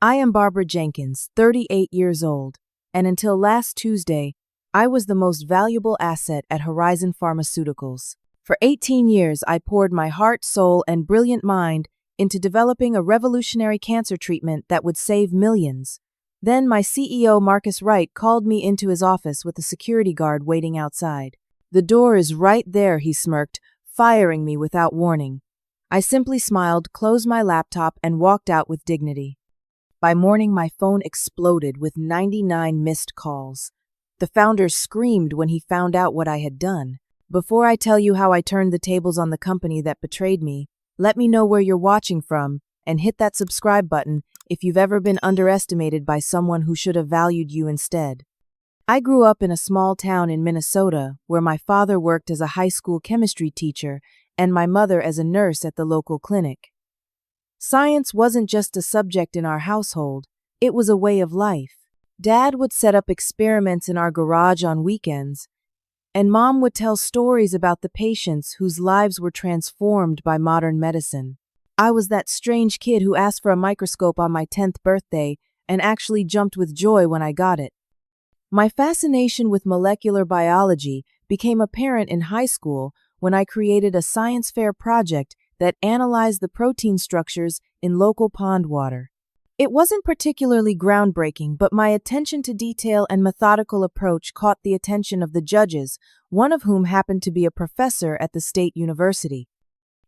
I am Barbara Jenkins, 38 years old, and until last Tuesday, I was the most valuable asset at Horizon Pharmaceuticals. For 18 years, I poured my heart, soul, and brilliant mind into developing a revolutionary cancer treatment that would save millions. Then my CEO, Marcus Wright, called me into his office with a security guard waiting outside. "The door is right there," he smirked, firing me without warning. I simply smiled, closed my laptop, and walked out with dignity. By morning, my phone exploded with 99 missed calls. The founder screamed when he found out what I had done. Before I tell you how I turned the tables on the company that betrayed me, let me know where you're watching from and hit that subscribe button if you've ever been underestimated by someone who should have valued you instead. I grew up in a small town in Minnesota where my father worked as a high school chemistry teacher and my mother as a nurse at the local clinic. Science wasn't just a subject in our household, it was a way of life. Dad would set up experiments in our garage on weekends, and Mom would tell stories about the patients whose lives were transformed by modern medicine. I was that strange kid who asked for a microscope on my 10th birthday and actually jumped with joy when I got it. My fascination with molecular biology became apparent in high school when I created a science fair project that analyzed the protein structures in local pond water. It wasn't particularly groundbreaking, but my attention to detail and methodical approach caught the attention of the judges, one of whom happened to be a professor at the state university.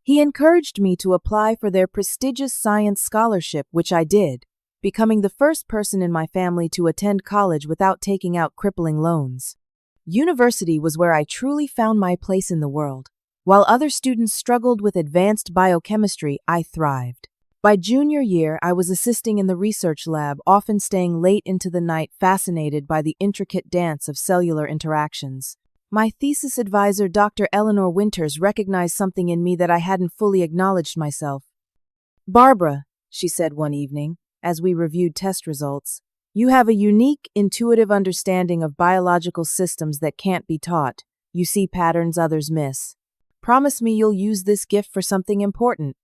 He encouraged me to apply for their prestigious science scholarship, which I did, becoming the first person in my family to attend college without taking out crippling loans. University was where I truly found my place in the world. While other students struggled with advanced biochemistry, I thrived. By junior year, I was assisting in the research lab, often staying late into the night, fascinated by the intricate dance of cellular interactions. My thesis advisor, Dr. Eleanor Winters, recognized something in me that I hadn't fully acknowledged myself. "Barbara," she said one evening, as we reviewed test results, "you have a unique, intuitive understanding of biological systems that can't be taught. You see patterns others miss. Promise me you'll use this gift for something important."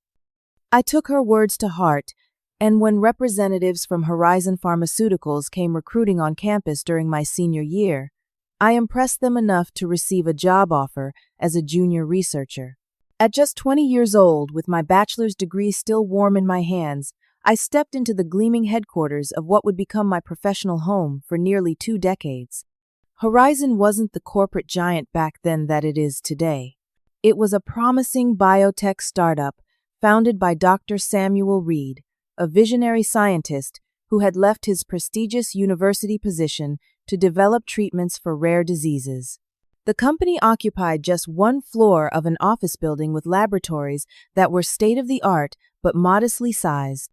I took her words to heart, and when representatives from Horizon Pharmaceuticals came recruiting on campus during my senior year, I impressed them enough to receive a job offer as a junior researcher. At just 20 years old, with my bachelor's degree still warm in my hands, I stepped into the gleaming headquarters of what would become my professional home for nearly 2 decades. Horizon wasn't the corporate giant back then that it is today. It was a promising biotech startup founded by Dr. Samuel Reed, a visionary scientist who had left his prestigious university position to develop treatments for rare diseases. The company occupied just one floor of an office building with laboratories that were state-of-the-art but modestly sized.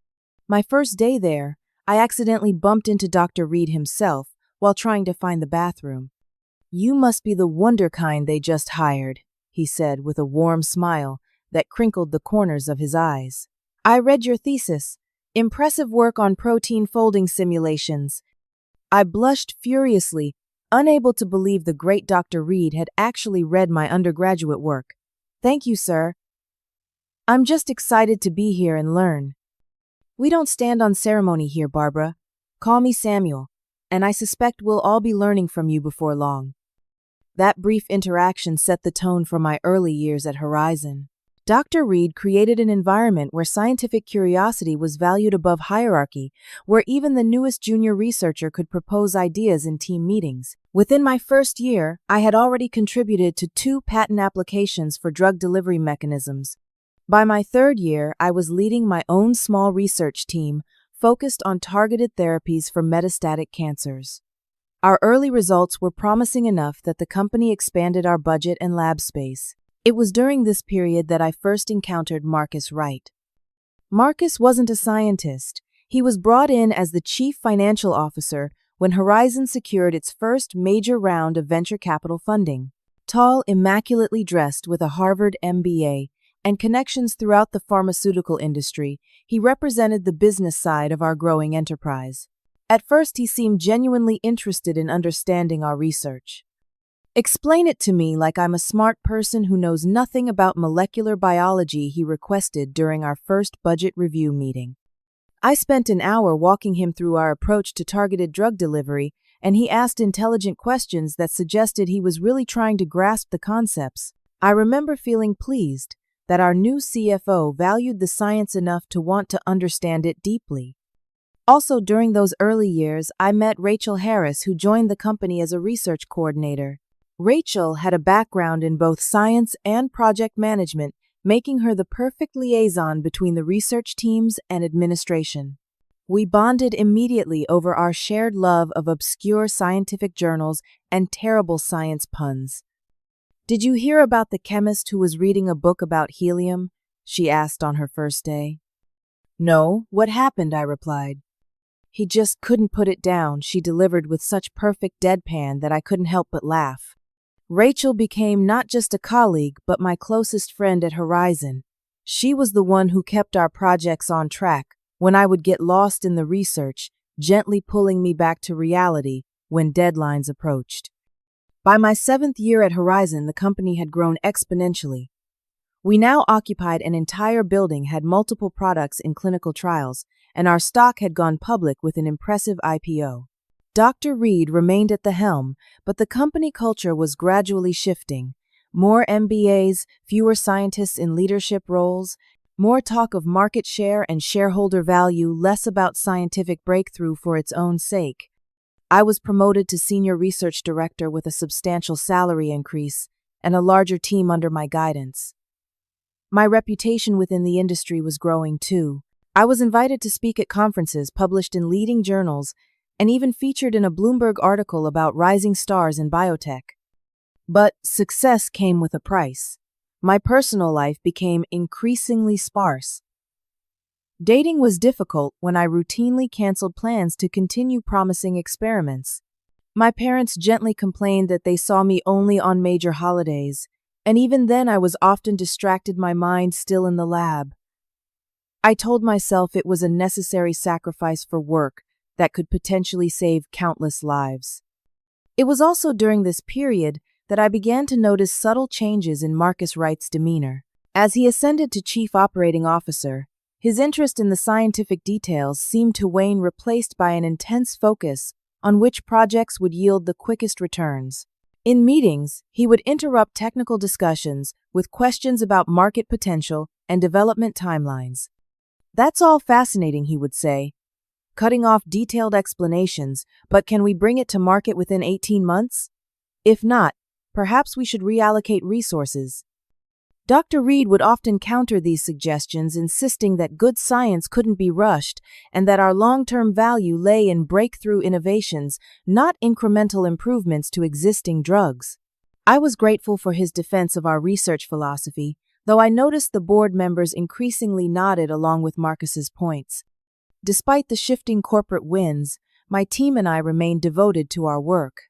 My first day there, I accidentally bumped into Dr. Reed himself while trying to find the bathroom. "You must be the wonder kind they just hired," he said with a warm smile that crinkled the corners of his eyes. "I read your thesis. Impressive work on protein folding simulations." I blushed furiously, unable to believe the great Dr. Reed had actually read my undergraduate work. "Thank you, sir. I'm just excited to be here and learn." "We don't stand on ceremony here, Barbara. Call me Samuel, and I suspect we'll all be learning from you before long." That brief interaction set the tone for my early years at Horizon. Dr. Reed created an environment where scientific curiosity was valued above hierarchy, where even the newest junior researcher could propose ideas in team meetings. Within my first year, I had already contributed to 2 patent applications for drug delivery mechanisms. By my 3rd year, I was leading my own small research team focused on targeted therapies for metastatic cancers. Our early results were promising enough that the company expanded our budget and lab space. It was during this period that I first encountered Marcus Wright. Marcus wasn't a scientist. He was brought in as the chief financial officer when Horizon secured its first major round of venture capital funding. Tall, immaculately dressed with a Harvard MBA and connections throughout the pharmaceutical industry, he represented the business side of our growing enterprise. At first, he seemed genuinely interested in understanding our research. "Explain it to me like I'm a smart person who knows nothing about molecular biology," he requested during our first budget review meeting. I spent an hour walking him through our approach to targeted drug delivery, and he asked intelligent questions that suggested he was really trying to grasp the concepts. I remember feeling pleased that our new CFO valued the science enough to want to understand it deeply. Also, during those early years, I met Rachel Harris, who joined the company as a research coordinator. Rachel had a background in both science and project management, making her the perfect liaison between the research teams and administration. We bonded immediately over our shared love of obscure scientific journals and terrible science puns. "Did you hear about the chemist who was reading a book about helium?" she asked on her first day. "No, what happened?" I replied. "He just couldn't put it down," she delivered with such perfect deadpan that I couldn't help but laugh. Rachel became not just a colleague, but my closest friend at Horizon. She was the one who kept our projects on track when I would get lost in the research, gently pulling me back to reality when deadlines approached. By my 7th year at Horizon, the company had grown exponentially. We now occupied an entire building, had multiple products in clinical trials, and our stock had gone public with an impressive IPO. Dr. Reed remained at the helm, but the company culture was gradually shifting. More MBAs, fewer scientists in leadership roles, more talk of market share and shareholder value, less about scientific breakthrough for its own sake. I was promoted to senior research director with a substantial salary increase and a larger team under my guidance. My reputation within the industry was growing too. I was invited to speak at conferences, published in leading journals, and even featured in a Bloomberg article about rising stars in biotech. But success came with a price. My personal life became increasingly sparse. Dating was difficult when I routinely canceled plans to continue promising experiments. My parents gently complained that they saw me only on major holidays, and even then I was often distracted, my mind still in the lab. I told myself it was a necessary sacrifice for work that could potentially save countless lives. It was also during this period that I began to notice subtle changes in Marcus Wright's demeanor. As he ascended to Chief Operating Officer, his interest in the scientific details seemed to wane, replaced by an intense focus on which projects would yield the quickest returns. In meetings, he would interrupt technical discussions with questions about market potential and development timelines. "That's all fascinating," he would say, cutting off detailed explanations, "but can we bring it to market within 18 months? If not, perhaps we should reallocate resources." Dr. Reed would often counter these suggestions, insisting that good science couldn't be rushed and that our long-term value lay in breakthrough innovations, not incremental improvements to existing drugs. I was grateful for his defense of our research philosophy, though I noticed the board members increasingly nodded along with Marcus's points. Despite the shifting corporate winds, my team and I remained devoted to our work.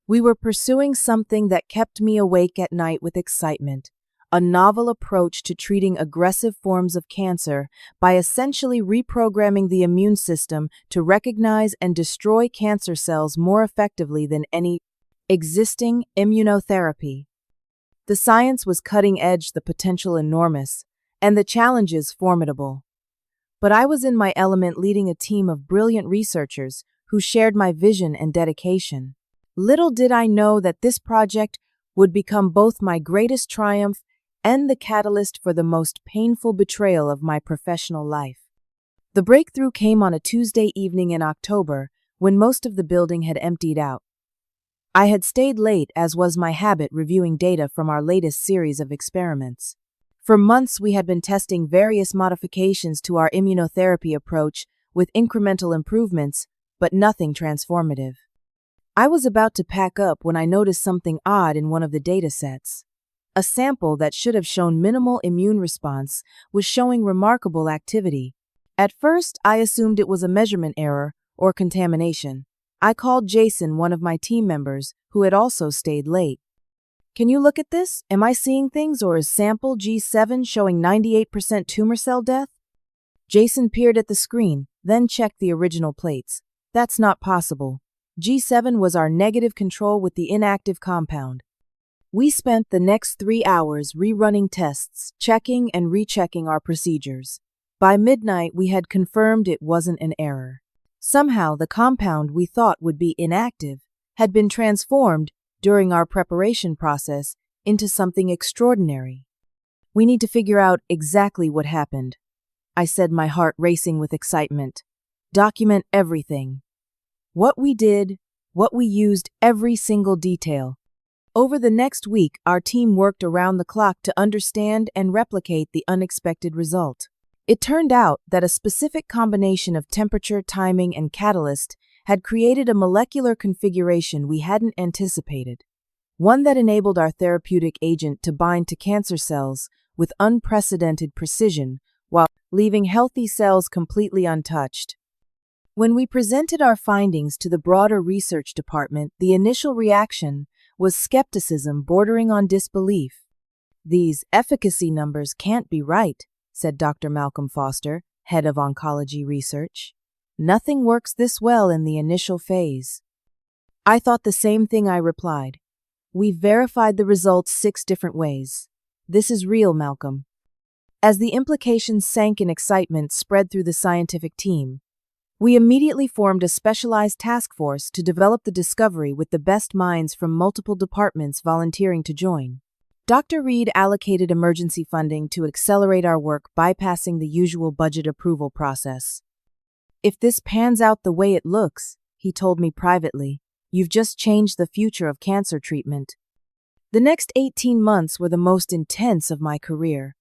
We were pursuing something that kept me awake at night with excitement, a novel approach to treating aggressive forms of cancer by essentially reprogramming the immune system to recognize and destroy cancer cells more effectively than any existing immunotherapy. The science was cutting edge, the potential enormous, and the challenges formidable. But I was in my element, leading a team of brilliant researchers who shared my vision and dedication. Little did I know that this project would become both my greatest triumph and the catalyst for the most painful betrayal of my professional life. The breakthrough came on a Tuesday evening in October, when most of the building had emptied out. I had stayed late, as was my habit, reviewing data from our latest series of experiments. For months, we had been testing various modifications to our immunotherapy approach with incremental improvements, but nothing transformative. I was about to pack up when I noticed something odd in one of the data sets. A sample that should have shown minimal immune response was showing remarkable activity. At first, I assumed it was a measurement error or contamination. I called Jason, one of my team members, who had also stayed late. "Can you look at this? Am I seeing things, or is sample G7 showing 98% tumor cell death?" Jason peered at the screen, then checked the original plates. "That's not possible. G7 was our negative control with the inactive compound." We spent the next 3 hours rerunning tests, checking and rechecking our procedures. By midnight, we had confirmed it wasn't an error. Somehow, the compound we thought would be inactive had been transformed during our preparation process into something extraordinary. We need to figure out exactly what happened, I said, my heart racing with excitement. Document everything. What we did, what we used, every single detail. Over the next week, our team worked around the clock to understand and replicate the unexpected result. It turned out that a specific combination of temperature, timing, and catalyst had created a molecular configuration we hadn't anticipated, one that enabled our therapeutic agent to bind to cancer cells with unprecedented precision while leaving healthy cells completely untouched. When we presented our findings to the broader research department, the initial reaction was skepticism bordering on disbelief. "These efficacy numbers can't be right," said Dr. Malcolm Foster, head of oncology research. "Nothing works this well in the initial phase." I thought the same thing, I replied. "We've verified the results 6 different ways. This is real, Malcolm." As the implications sank and excitement spread through the scientific team, we immediately formed a specialized task force to develop the discovery with the best minds from multiple departments volunteering to join. Dr. Reed allocated emergency funding to accelerate our work, bypassing the usual budget approval process. "If this pans out the way it looks," he told me privately, "you've just changed the future of cancer treatment." The next 18 months were the most intense of my career.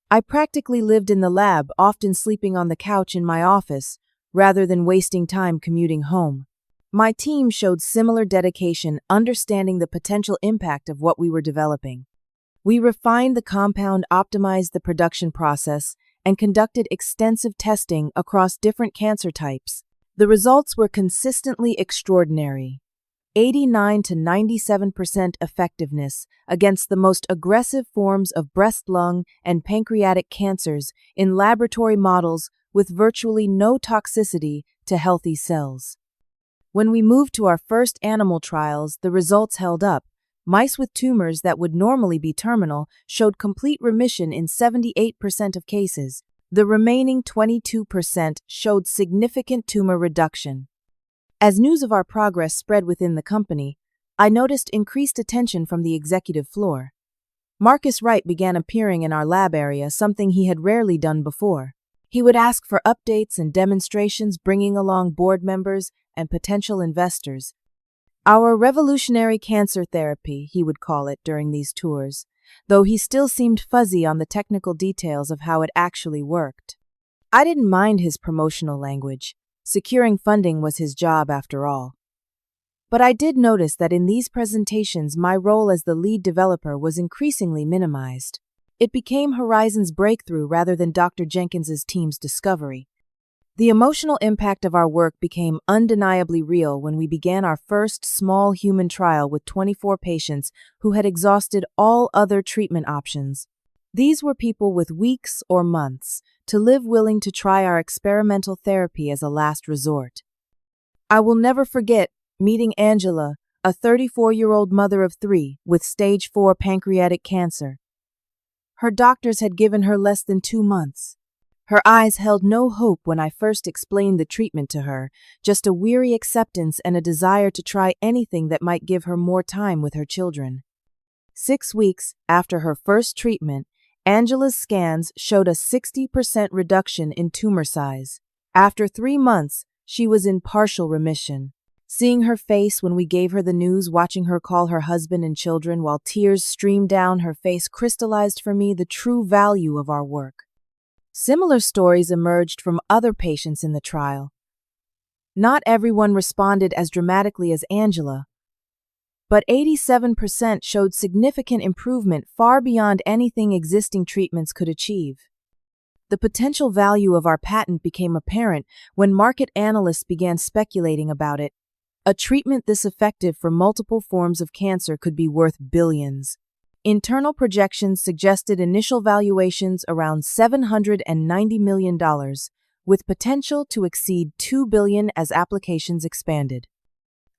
I practically lived in the lab, often sleeping on the couch in my office, rather than wasting time commuting home. My team showed similar dedication, understanding the potential impact of what we were developing. We refined the compound, optimized the production process, and conducted extensive testing across different cancer types. The results were consistently extraordinary. 89 to 97% effectiveness against the most aggressive forms of breast, lung, and pancreatic cancers in laboratory models with virtually no toxicity to healthy cells. When we moved to our first animal trials, the results held up. Mice with tumors that would normally be terminal showed complete remission in 78% of cases. The remaining 22% showed significant tumor reduction. As news of our progress spread within the company, I noticed increased attention from the executive floor. Marcus Wright began appearing in our lab area, something he had rarely done before. He would ask for updates and demonstrations, bringing along board members and potential investors. "Our revolutionary cancer therapy," he would call it during these tours, though he still seemed fuzzy on the technical details of how it actually worked. I didn't mind his promotional language. Securing funding was his job after all. But I did notice that in these presentations, my role as the lead developer was increasingly minimized. It became Horizon's breakthrough rather than Dr. Jenkins's team's discovery. The emotional impact of our work became undeniably real when we began our first small human trial with 24 patients who had exhausted all other treatment options. These were people with weeks or months to live, willing to try our experimental therapy as a last resort. I will never forget meeting Angela, a 34-year-old mother of 3 with stage 4 pancreatic cancer. Her doctors had given her less than 2 months. Her eyes held no hope when I first explained the treatment to her, just a weary acceptance and a desire to try anything that might give her more time with her children. 6 weeks after her first treatment, Angela's scans showed a 60% reduction in tumor size. After 3 months, she was in partial remission. Seeing her face when we gave her the news, watching her call her husband and children while tears streamed down her face, crystallized for me the true value of our work. Similar stories emerged from other patients in the trial. Not everyone responded as dramatically as Angela, but 87% showed significant improvement far beyond anything existing treatments could achieve. The potential value of our patent became apparent when market analysts began speculating about it. A treatment this effective for multiple forms of cancer could be worth billions. Internal projections suggested initial valuations around $790 million, with potential to exceed $2 billion as applications expanded.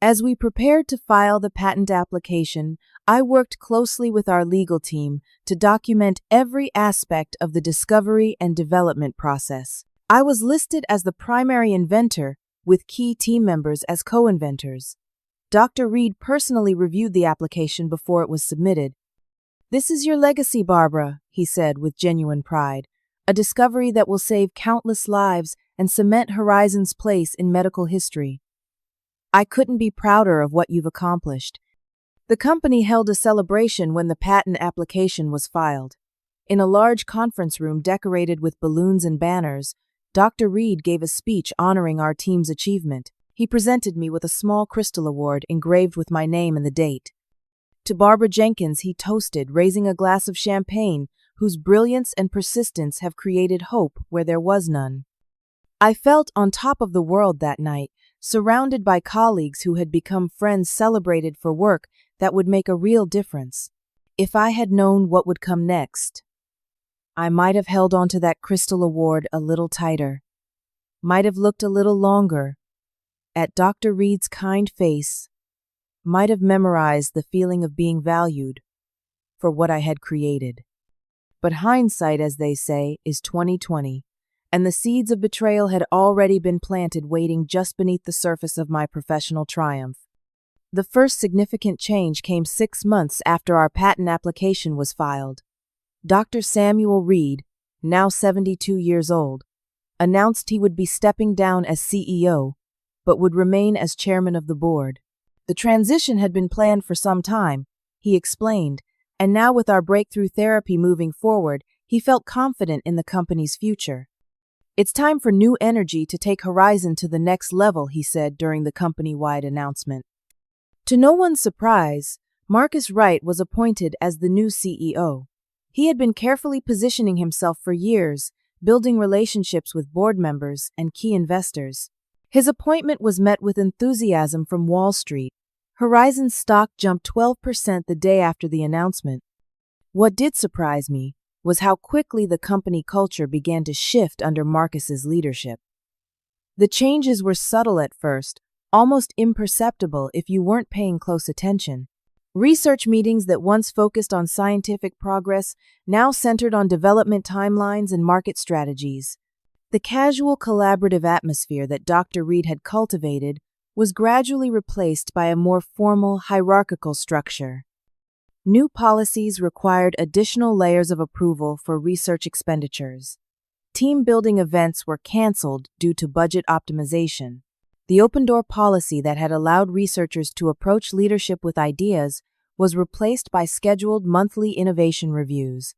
As we prepared to file the patent application, I worked closely with our legal team to document every aspect of the discovery and development process. I was listed as the primary inventor, with key team members as co-inventors. Dr. Reed personally reviewed the application before it was submitted. "This is your legacy, Barbara," he said with genuine pride, "a discovery that will save countless lives and cement Horizon's place in medical history. I couldn't be prouder of what you've accomplished." The company held a celebration when the patent application was filed. In a large conference room decorated with balloons and banners, Dr. Reed gave a speech honoring our team's achievement. He presented me with a small crystal award engraved with my name and the date. To Barbara Jenkins, he toasted, raising a glass of champagne, whose brilliance and persistence have created hope where there was none. I felt on top of the world that night, surrounded by colleagues who had become friends celebrated for work that would make a real difference. If I had known what would come next, I might have held onto that crystal award a little tighter, might have looked a little longer at Dr. Reed's kind face, might have memorized the feeling of being valued for what I had created. But hindsight, as they say, is 20/20. And the seeds of betrayal had already been planted waiting just beneath the surface of my professional triumph. The first significant change came 6 months after our patent application was filed. Dr. Samuel Reed, now 72 years old, announced he would be stepping down as CEO, but would remain as chairman of the board. The transition had been planned for some time, he explained, and now with our breakthrough therapy moving forward, he felt confident in the company's future. "It's time for new energy to take Horizon to the next level," he said during the company-wide announcement. To no one's surprise, Marcus Wright was appointed as the new CEO. He had been carefully positioning himself for years, building relationships with board members and key investors. His appointment was met with enthusiasm from Wall Street. Horizon's stock jumped 12% the day after the announcement. What did surprise me was how quickly the company culture began to shift under Marcus's leadership. The changes were subtle at first, almost imperceptible if you weren't paying close attention. Research meetings that once focused on scientific progress now centered on development timelines and market strategies. The casual collaborative atmosphere that Dr. Reed had cultivated was gradually replaced by a more formal hierarchical structure. New policies required additional layers of approval for research expenditures. Team-building events were canceled due to budget optimization. The open-door policy that had allowed researchers to approach leadership with ideas was replaced by scheduled monthly innovation reviews.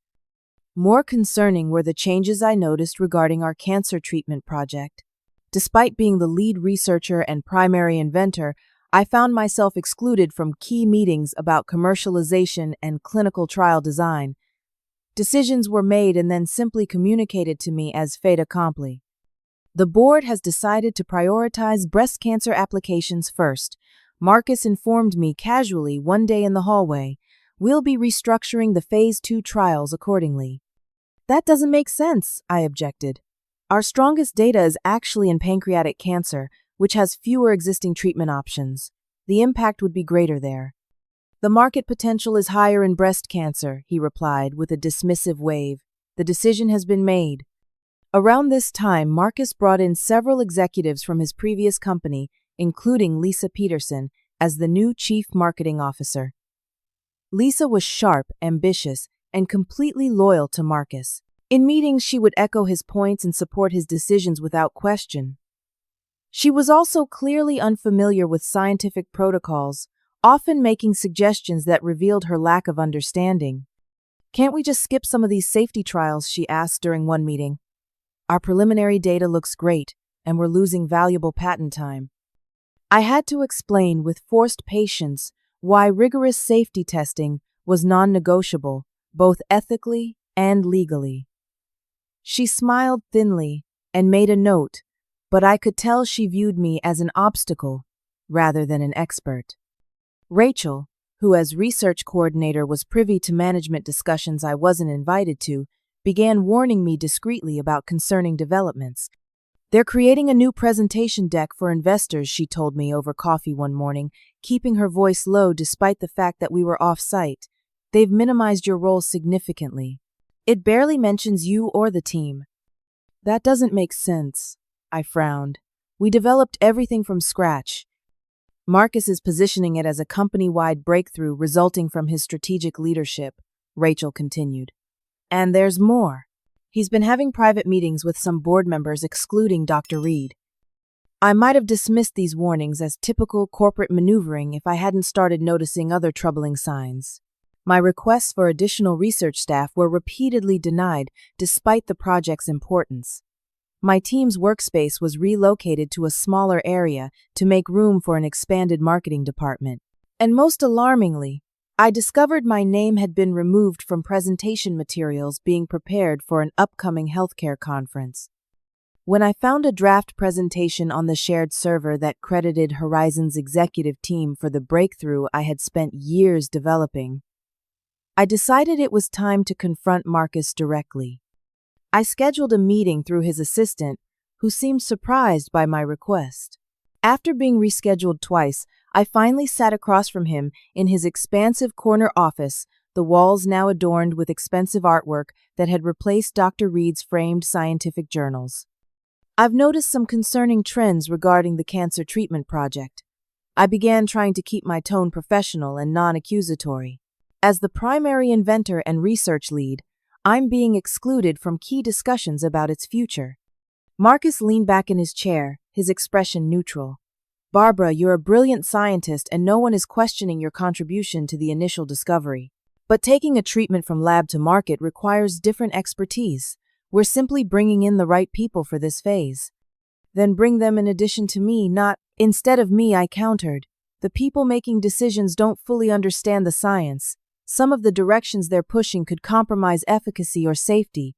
More concerning were the changes I noticed regarding our cancer treatment project. Despite being the lead researcher and primary inventor, I found myself excluded from key meetings about commercialization and clinical trial design. Decisions were made and then simply communicated to me as fait accompli. "The board has decided to prioritize breast cancer applications first," Marcus informed me casually one day in the hallway. "We'll be restructuring the Phase 2 trials accordingly." "That doesn't make sense," I objected. "Our strongest data is actually in pancreatic cancer, which has fewer existing treatment options. The impact would be greater there." "The market potential is higher in breast cancer," he replied with a dismissive wave. "The decision has been made." Around this time, Marcus brought in several executives from his previous company, including Lisa Peterson, as the new chief marketing officer. Lisa was sharp, ambitious, and completely loyal to Marcus. In meetings, she would echo his points and support his decisions without question. She was also clearly unfamiliar with scientific protocols, often making suggestions that revealed her lack of understanding. "Can't we just skip some of these safety trials?" she asked during one meeting. "Our preliminary data looks great, and we're losing valuable patent time." I had to explain with forced patience why rigorous safety testing was non-negotiable, both ethically and legally. She smiled thinly and made a note, but I could tell she viewed me as an obstacle rather than an expert. Rachel, who as research coordinator was privy to management discussions I wasn't invited to, began warning me discreetly about concerning developments. They're creating a new presentation deck for investors, she told me over coffee one morning, keeping her voice low despite the fact that we were off-site. They've minimized your role significantly. It barely mentions you or the team. That doesn't make sense, I frowned. We developed everything from scratch. Marcus is positioning it as a company-wide breakthrough resulting from his strategic leadership, Rachel continued. And there's more. He's been having private meetings with some board members excluding Dr. Reed. I might have dismissed these warnings as typical corporate maneuvering if I hadn't started noticing other troubling signs. My requests for additional research staff were repeatedly denied despite the project's importance. My team's workspace was relocated to a smaller area to make room for an expanded marketing department. And most alarmingly, I discovered my name had been removed from presentation materials being prepared for an upcoming healthcare conference. When I found a draft presentation on the shared server that credited Horizon's executive team for the breakthrough I had spent years developing, I decided it was time to confront Marcus directly. I scheduled a meeting through his assistant, who seemed surprised by my request. After being rescheduled twice, I finally sat across from him in his expansive corner office, the walls now adorned with expensive artwork that had replaced Dr. Reed's framed scientific journals. I've noticed some concerning trends regarding the cancer treatment project. I began trying to keep my tone professional and non-accusatory. As the primary inventor and research lead, I'm being excluded from key discussions about its future. Marcus leaned back in his chair, his expression neutral. Barbara, you're a brilliant scientist and no one is questioning your contribution to the initial discovery. But taking a treatment from lab to market requires different expertise. We're simply bringing in the right people for this phase. Then bring them in addition to me, not instead of me, I countered. The people making decisions don't fully understand the science. Some of the directions they're pushing could compromise efficacy or safety.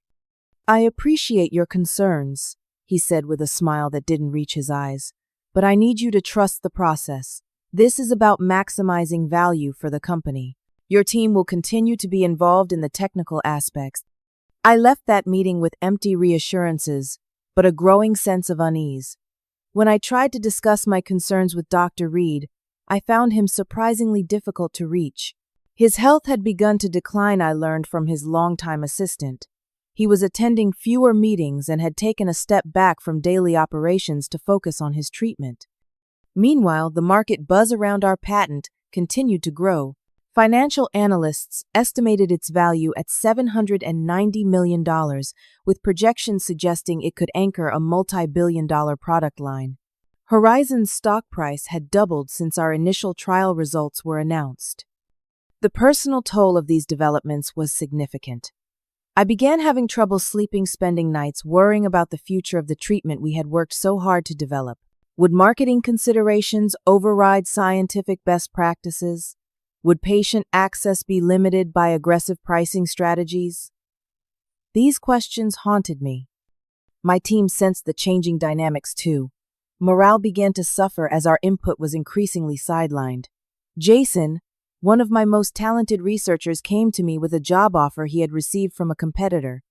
I appreciate your concerns, he said with a smile that didn't reach his eyes. But I need you to trust the process. This is about maximizing value for the company. Your team will continue to be involved in the technical aspects. I left that meeting with empty reassurances, but a growing sense of unease. When I tried to discuss my concerns with Dr. Reed, I found him surprisingly difficult to reach. His health had begun to decline, I learned from his longtime assistant. He was attending fewer meetings and had taken a step back from daily operations to focus on his treatment. Meanwhile, the market buzz around our patent continued to grow. Financial analysts estimated its value at $790 million, with projections suggesting it could anchor a multi-billion-dollar product line. Horizon's stock price had doubled since our initial trial results were announced. The personal toll of these developments was significant. I began having trouble sleeping, spending nights worrying about the future of the treatment we had worked so hard to develop. Would marketing considerations override scientific best practices? Would patient access be limited by aggressive pricing strategies? These questions haunted me. My team sensed the changing dynamics too. Morale began to suffer as our input was increasingly sidelined. Jason, one of my most talented researchers, came to me with a job offer he had received from a competitor.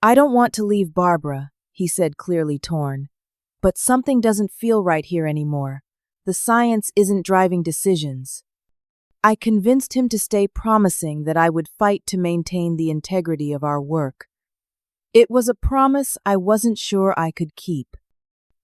I don't want to leave Barbara, he said, clearly torn. But something doesn't feel right here anymore. The science isn't driving decisions. I convinced him to stay, promising that I would fight to maintain the integrity of our work. It was a promise I wasn't sure I could keep.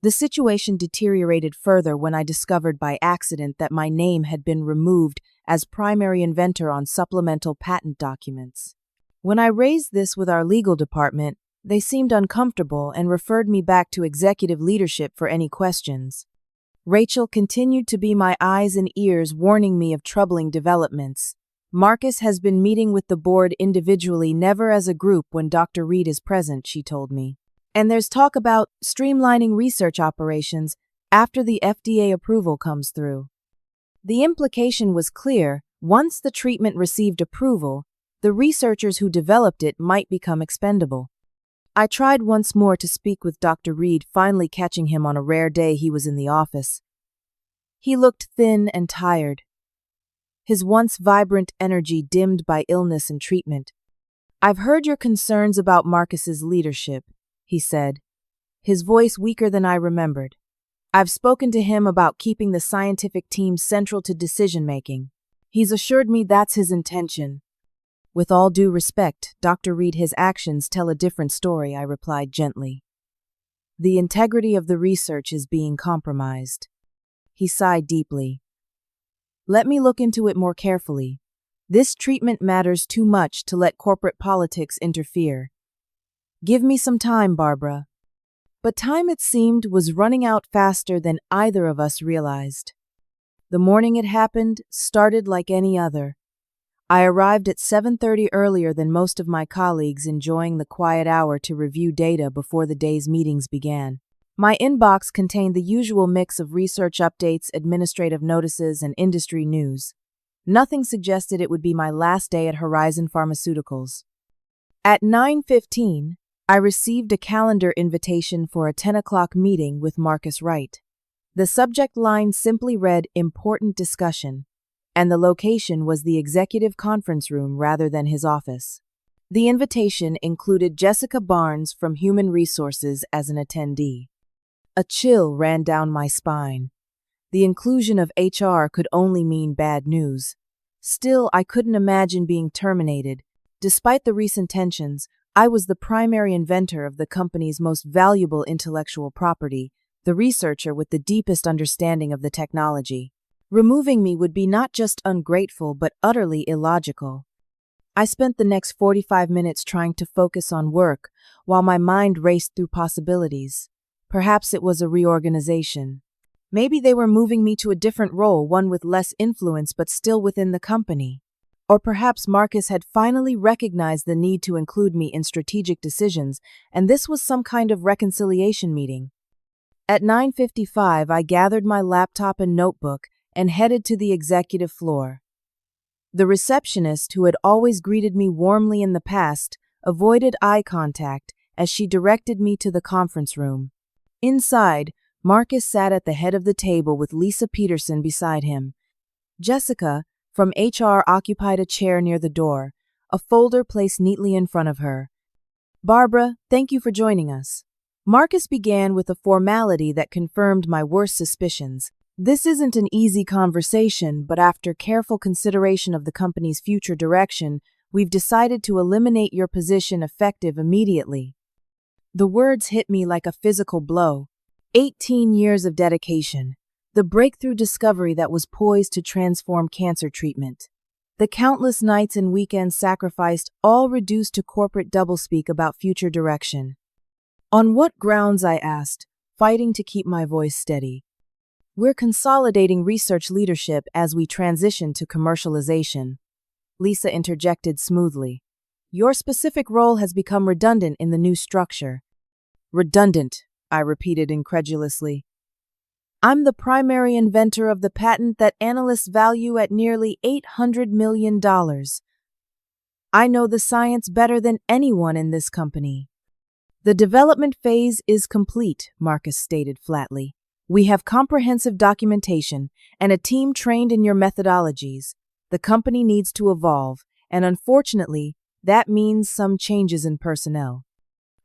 The situation deteriorated further when I discovered by accident that my name had been removed as primary inventor on supplemental patent documents. When I raised this with our legal department, they seemed uncomfortable and referred me back to executive leadership for any questions. Rachel continued to be my eyes and ears, warning me of troubling developments. Marcus has been meeting with the board individually, never as a group when Dr. Reed is present, she told me. And there's talk about streamlining research operations after the FDA approval comes through. The implication was clear. Once the treatment received approval, the researchers who developed it might become expendable. I tried once more to speak with Dr. Reed, finally catching him on a rare day he was in the office. He looked thin and tired, his once vibrant energy dimmed by illness and treatment. I've heard your concerns about Marcus's leadership, he said, his voice weaker than I remembered. I've spoken to him about keeping the scientific team central to decision-making. He's assured me that's his intention. With all due respect, Dr. Reed, his actions tell a different story, I replied gently. The integrity of the research is being compromised. He sighed deeply. Let me look into it more carefully. This treatment matters too much to let corporate politics interfere. Give me some time, Barbara. But time, it seemed, was running out faster than either of us realized. The morning it happened started like any other. I arrived at 7:30 earlier than most of my colleagues, enjoying the quiet hour to review data before the day's meetings began. My inbox contained the usual mix of research updates, administrative notices, and industry news. Nothing suggested it would be my last day at Horizon Pharmaceuticals. At 9:15, I received a calendar invitation for a 10 o'clock meeting with Marcus Wright. The subject line simply read "Important Discussion," and the location was the executive conference room rather than his office. The invitation included Jessica Barnes from Human Resources as an attendee. A chill ran down my spine. The inclusion of HR could only mean bad news. Still, I couldn't imagine being terminated. Despite the recent tensions, I was the primary inventor of the company's most valuable intellectual property, the researcher with the deepest understanding of the technology. Removing me would be not just ungrateful but utterly illogical. I spent the next 45 minutes trying to focus on work while my mind raced through possibilities. Perhaps it was a reorganization. Maybe they were moving me to a different role, one with less influence but still within the company. Or perhaps Marcus had finally recognized the need to include me in strategic decisions, and this was some kind of reconciliation meeting. At 9:55, I gathered my laptop and notebook and headed to the executive floor. The receptionist, who had always greeted me warmly in the past, avoided eye contact as she directed me to the conference room. Inside, Marcus sat at the head of the table with Lisa Peterson beside him. Jessica, from HR, occupied a chair near the door, a folder placed neatly in front of her. Barbara, thank you for joining us. Marcus began with a formality that confirmed my worst suspicions. This isn't an easy conversation, but after careful consideration of the company's future direction, we've decided to eliminate your position effective immediately. The words hit me like a physical blow. 18 years of dedication. The breakthrough discovery that was poised to transform cancer treatment. The countless nights and weekends sacrificed, all reduced to corporate doublespeak about future direction. On what grounds, I asked, fighting to keep my voice steady. We're consolidating research leadership as we transition to commercialization. Lisa interjected smoothly. Your specific role has become redundant in the new structure. Redundant, I repeated incredulously. I'm the primary inventor of the patent that analysts value at nearly $800 million. I know the science better than anyone in this company. The development phase is complete, Marcus stated flatly. We have comprehensive documentation and a team trained in your methodologies. The company needs to evolve, and unfortunately, that means some changes in personnel.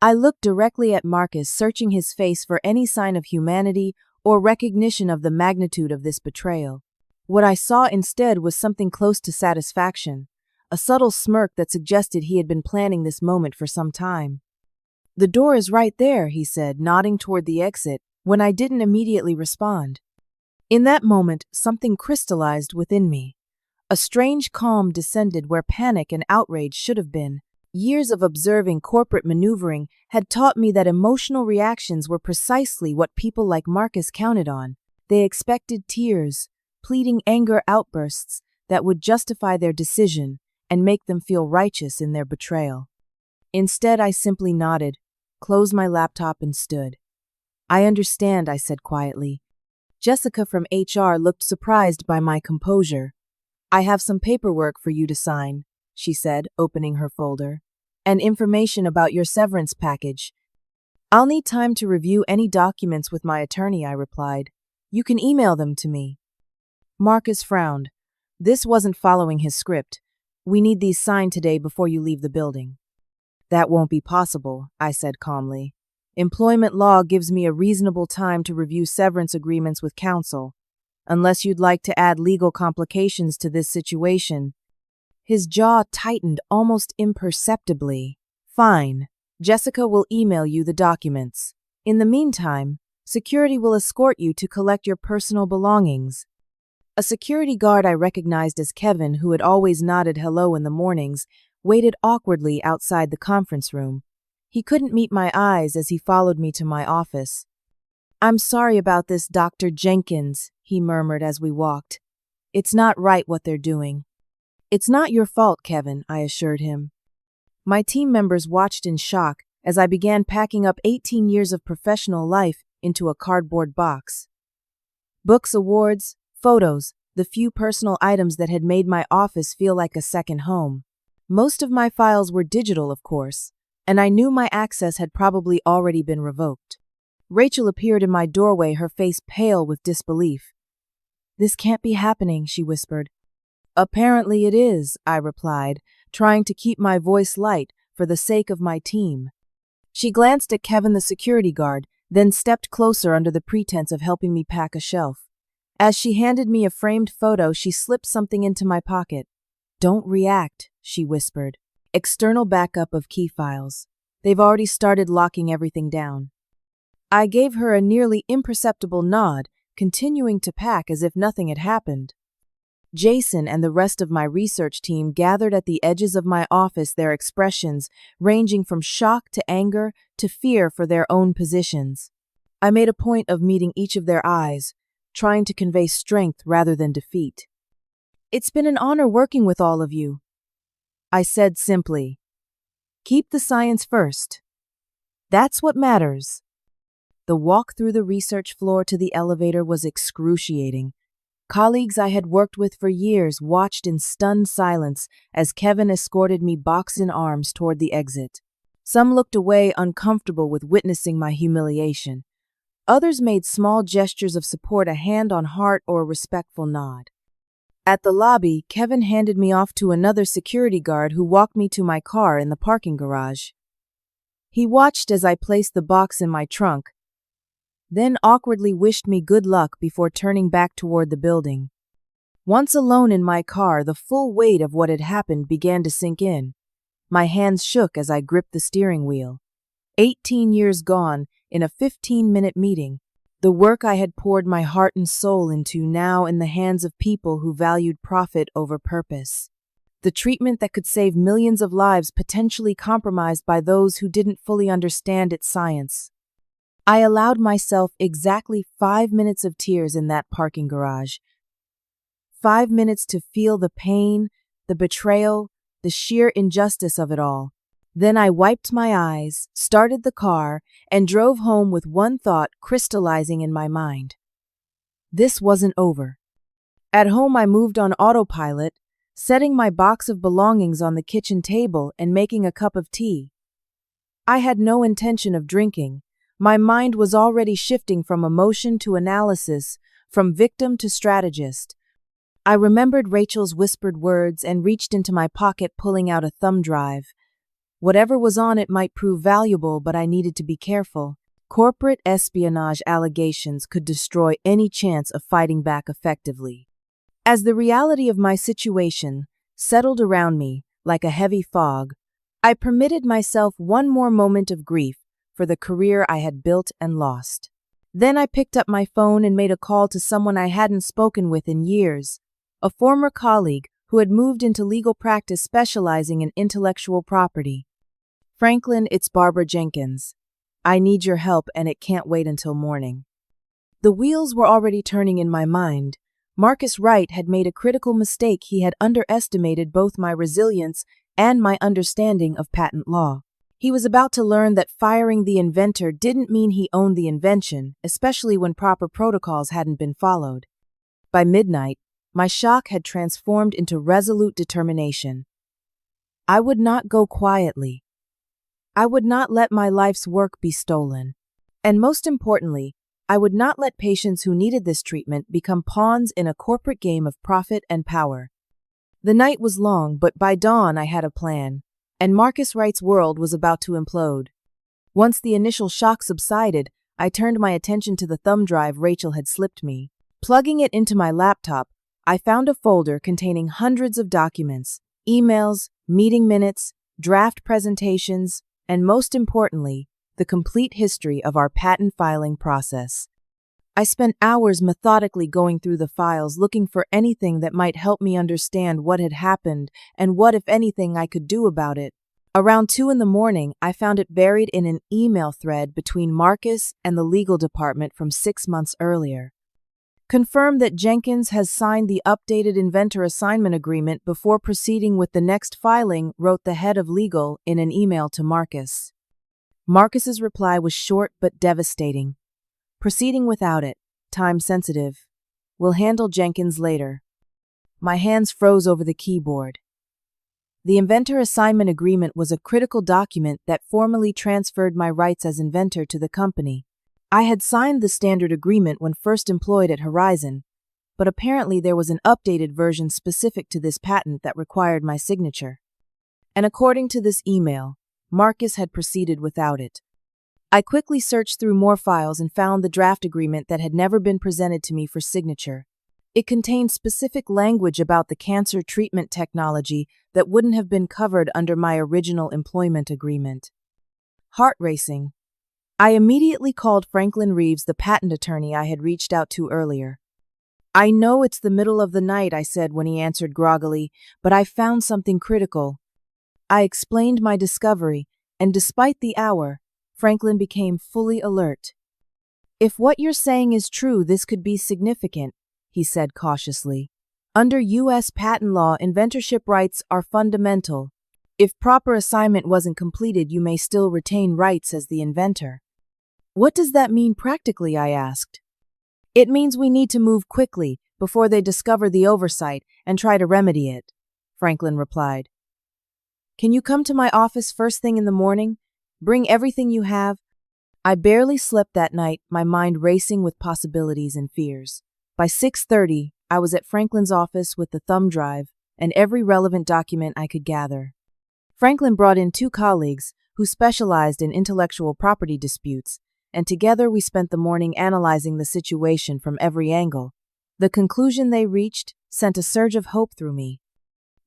I looked directly at Marcus, searching his face for any sign of humanity or recognition of the magnitude of this betrayal. What I saw instead was something close to satisfaction, a subtle smirk that suggested he had been planning this moment for some time. The door is right there, he said, nodding toward the exit, when I didn't immediately respond. In that moment, something crystallized within me. A strange calm descended where panic and outrage should have been. Years of observing corporate maneuvering had taught me that emotional reactions were precisely what people like Marcus counted on. They expected tears, pleading anger outbursts that would justify their decision and make them feel righteous in their betrayal. Instead, I simply nodded, closed my laptop, and stood. I understand, I said quietly. Jessica from HR looked surprised by my composure. I have some paperwork for you to sign, she said, opening her folder, and information about your severance package. I'll need time to review any documents with my attorney, I replied. You can email them to me. Marcus frowned. This wasn't following his script. We need these signed today before you leave the building. That won't be possible, I said calmly. Employment law gives me a reasonable time to review severance agreements with counsel, unless you'd like to add legal complications to this situation." His jaw tightened almost imperceptibly. "Fine. Jessica will email you the documents. In the meantime, security will escort you to collect your personal belongings." A security guard I recognized as Kevin, who had always nodded hello in the mornings, waited awkwardly outside the conference room. He couldn't meet my eyes as he followed me to my office. "I'm sorry about this, Dr. Jenkins," he murmured as we walked. "It's not right what they're doing." "It's not your fault, Kevin," I assured him. My team members watched in shock as I began packing up 18 years of professional life into a cardboard box. Books, awards, photos, the few personal items that had made my office feel like a second home. Most of my files were digital, of course, and I knew my access had probably already been revoked. Rachel appeared in my doorway, her face pale with disbelief. "This can't be happening," she whispered. "Apparently it is," I replied, trying to keep my voice light for the sake of my team. She glanced at Kevin, the security guard, then stepped closer under the pretense of helping me pack a shelf. As she handed me a framed photo, she slipped something into my pocket. "Don't react," she whispered. "External backup of key files. They've already started locking everything down." I gave her a nearly imperceptible nod, continuing to pack as if nothing had happened. Jason and the rest of my research team gathered at the edges of my office, their expressions ranging from shock to anger to fear for their own positions. I made a point of meeting each of their eyes, trying to convey strength rather than defeat. "It's been an honor working with all of you," I said simply. "Keep the science first. That's what matters." The walk through the research floor to the elevator was excruciating. Colleagues I had worked with for years watched in stunned silence as Kevin escorted me box in arms toward the exit. Some looked away, uncomfortable with witnessing my humiliation. Others made small gestures of support, a hand on heart or a respectful nod. At the lobby, Kevin handed me off to another security guard who walked me to my car in the parking garage. He watched as I placed the box in my trunk, then awkwardly wished me good luck before turning back toward the building. Once alone in my car, the full weight of what had happened began to sink in. My hands shook as I gripped the steering wheel. 18 years gone in a 15-minute meeting. The work I had poured my heart and soul into now in the hands of people who valued profit over purpose. The treatment that could save millions of lives potentially compromised by those who didn't fully understand its science. I allowed myself exactly 5 minutes of tears in that parking garage. 5 minutes to feel the pain, the betrayal, the sheer injustice of it all. Then I wiped my eyes, started the car, and drove home with one thought crystallizing in my mind. This wasn't over. At home, I moved on autopilot, setting my box of belongings on the kitchen table and making a cup of tea. I had no intention of drinking. My mind was already shifting from emotion to analysis, from victim to strategist. I remembered Rachel's whispered words and reached into my pocket, pulling out a thumb drive. Whatever was on it might prove valuable, but I needed to be careful. Corporate espionage allegations could destroy any chance of fighting back effectively. As the reality of my situation settled around me like a heavy fog, I permitted myself one more moment of grief for the career I had built and lost. Then I picked up my phone and made a call to someone I hadn't spoken with in years, a former colleague who had moved into legal practice specializing in intellectual property. "Franklin, it's Barbara Jenkins. I need your help, and it can't wait until morning." The wheels were already turning in my mind. Marcus Wright had made a critical mistake. He had underestimated both my resilience and my understanding of patent law. He was about to learn that firing the inventor didn't mean he owned the invention, especially when proper protocols hadn't been followed. By midnight, my shock had transformed into resolute determination. I would not go quietly. I would not let my life's work be stolen. And most importantly, I would not let patients who needed this treatment become pawns in a corporate game of profit and power. The night was long, but by dawn I had a plan, and Marcus Wright's world was about to implode. Once the initial shock subsided, I turned my attention to the thumb drive Rachel had slipped me. Plugging it into my laptop, I found a folder containing hundreds of documents, emails, meeting minutes, draft presentations, and most importantly, the complete history of our patent filing process. I spent hours methodically going through the files looking for anything that might help me understand what had happened and what, if anything, I could do about it. Around 2 in the morning, I found it buried in an email thread between Marcus and the legal department from 6 months earlier. Confirm that Jenkins has signed the updated inventor assignment agreement before proceeding with the next filing, wrote the head of legal in an email to Marcus. Marcus's reply was short but devastating. Proceeding without it. Time sensitive. We'll handle Jenkins later. My hands froze over the keyboard. The inventor assignment agreement was a critical document that formally transferred my rights as inventor to the company. I had signed the standard agreement when first employed at Horizon, but apparently there was an updated version specific to this patent that required my signature. And according to this email, Marcus had proceeded without it. I quickly searched through more files and found the draft agreement that had never been presented to me for signature. It contained specific language about the cancer treatment technology that wouldn't have been covered under my original employment agreement. Heart racing. I immediately called Franklin Reeves, the patent attorney I had reached out to earlier. "I know it's the middle of the night," I said when he answered groggily, "but I found something critical." I explained my discovery, and despite the hour, Franklin became fully alert. "If what you're saying is true, this could be significant," he said cautiously. "Under U.S. patent law, inventorship rights are fundamental. If proper assignment wasn't completed, you may still retain rights as the inventor." "What does that mean practically?" I asked. "It means we need to move quickly before they discover the oversight and try to remedy it," Franklin replied. "Can you come to my office first thing in the morning? Bring everything you have." I barely slept that night, my mind racing with possibilities and fears. By 6:30, I was at Franklin's office with the thumb drive and every relevant document I could gather. Franklin brought in 2 colleagues who specialized in intellectual property disputes, and together we spent the morning analyzing the situation from every angle. The conclusion they reached sent a surge of hope through me.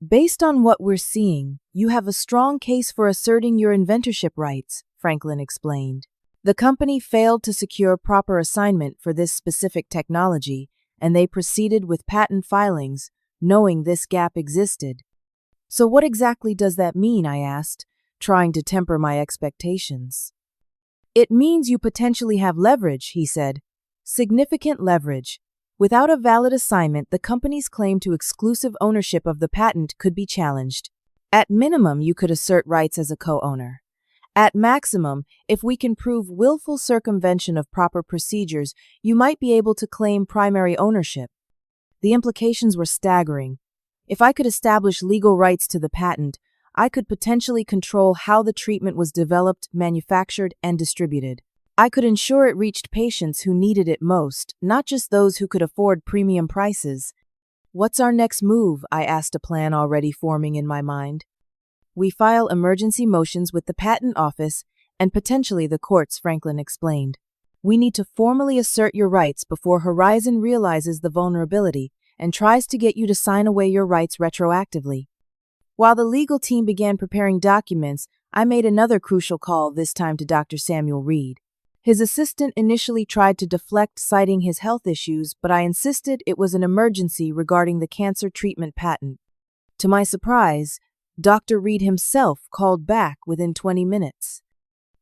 "Based on what we're seeing, you have a strong case for asserting your inventorship rights," Franklin explained. "The company failed to secure proper assignment for this specific technology, and they proceeded with patent filings, knowing this gap existed." "So what exactly does that mean?" I asked, trying to temper my expectations. "It means you potentially have leverage," he said. "Significant leverage. Without a valid assignment, the company's claim to exclusive ownership of the patent could be challenged. At minimum, you could assert rights as a co-owner. At maximum, if we can prove willful circumvention of proper procedures, you might be able to claim primary ownership." The implications were staggering. If I could establish legal rights to the patent, I could potentially control how the treatment was developed, manufactured, and distributed. I could ensure it reached patients who needed it most, not just those who could afford premium prices. "What's our next move?" I asked, a plan already forming in my mind. "We file emergency motions with the patent office and potentially the courts," Franklin explained. "We need to formally assert your rights before Horizon realizes the vulnerability and tries to get you to sign away your rights retroactively." While the legal team began preparing documents, I made another crucial call, this time to Dr. Samuel Reed. His assistant initially tried to deflect, citing his health issues, but I insisted it was an emergency regarding the cancer treatment patent. To my surprise, Dr. Reed himself called back within 20 minutes.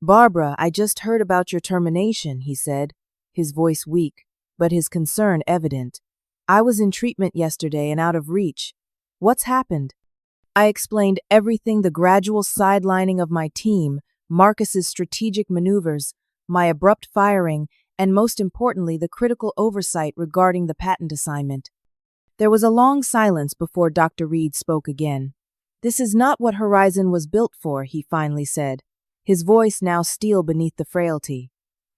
"Barbara, I just heard about your termination," he said, his voice weak, but his concern evident. "I was in treatment yesterday and out of reach. What's happened?" I explained everything: the gradual sidelining of my team, Marcus's strategic maneuvers, my abrupt firing, and most importantly, the critical oversight regarding the patent assignment. There was a long silence before Dr. Reed spoke again. "This is not what Horizon was built for," he finally said, his voice now steel beneath the frailty.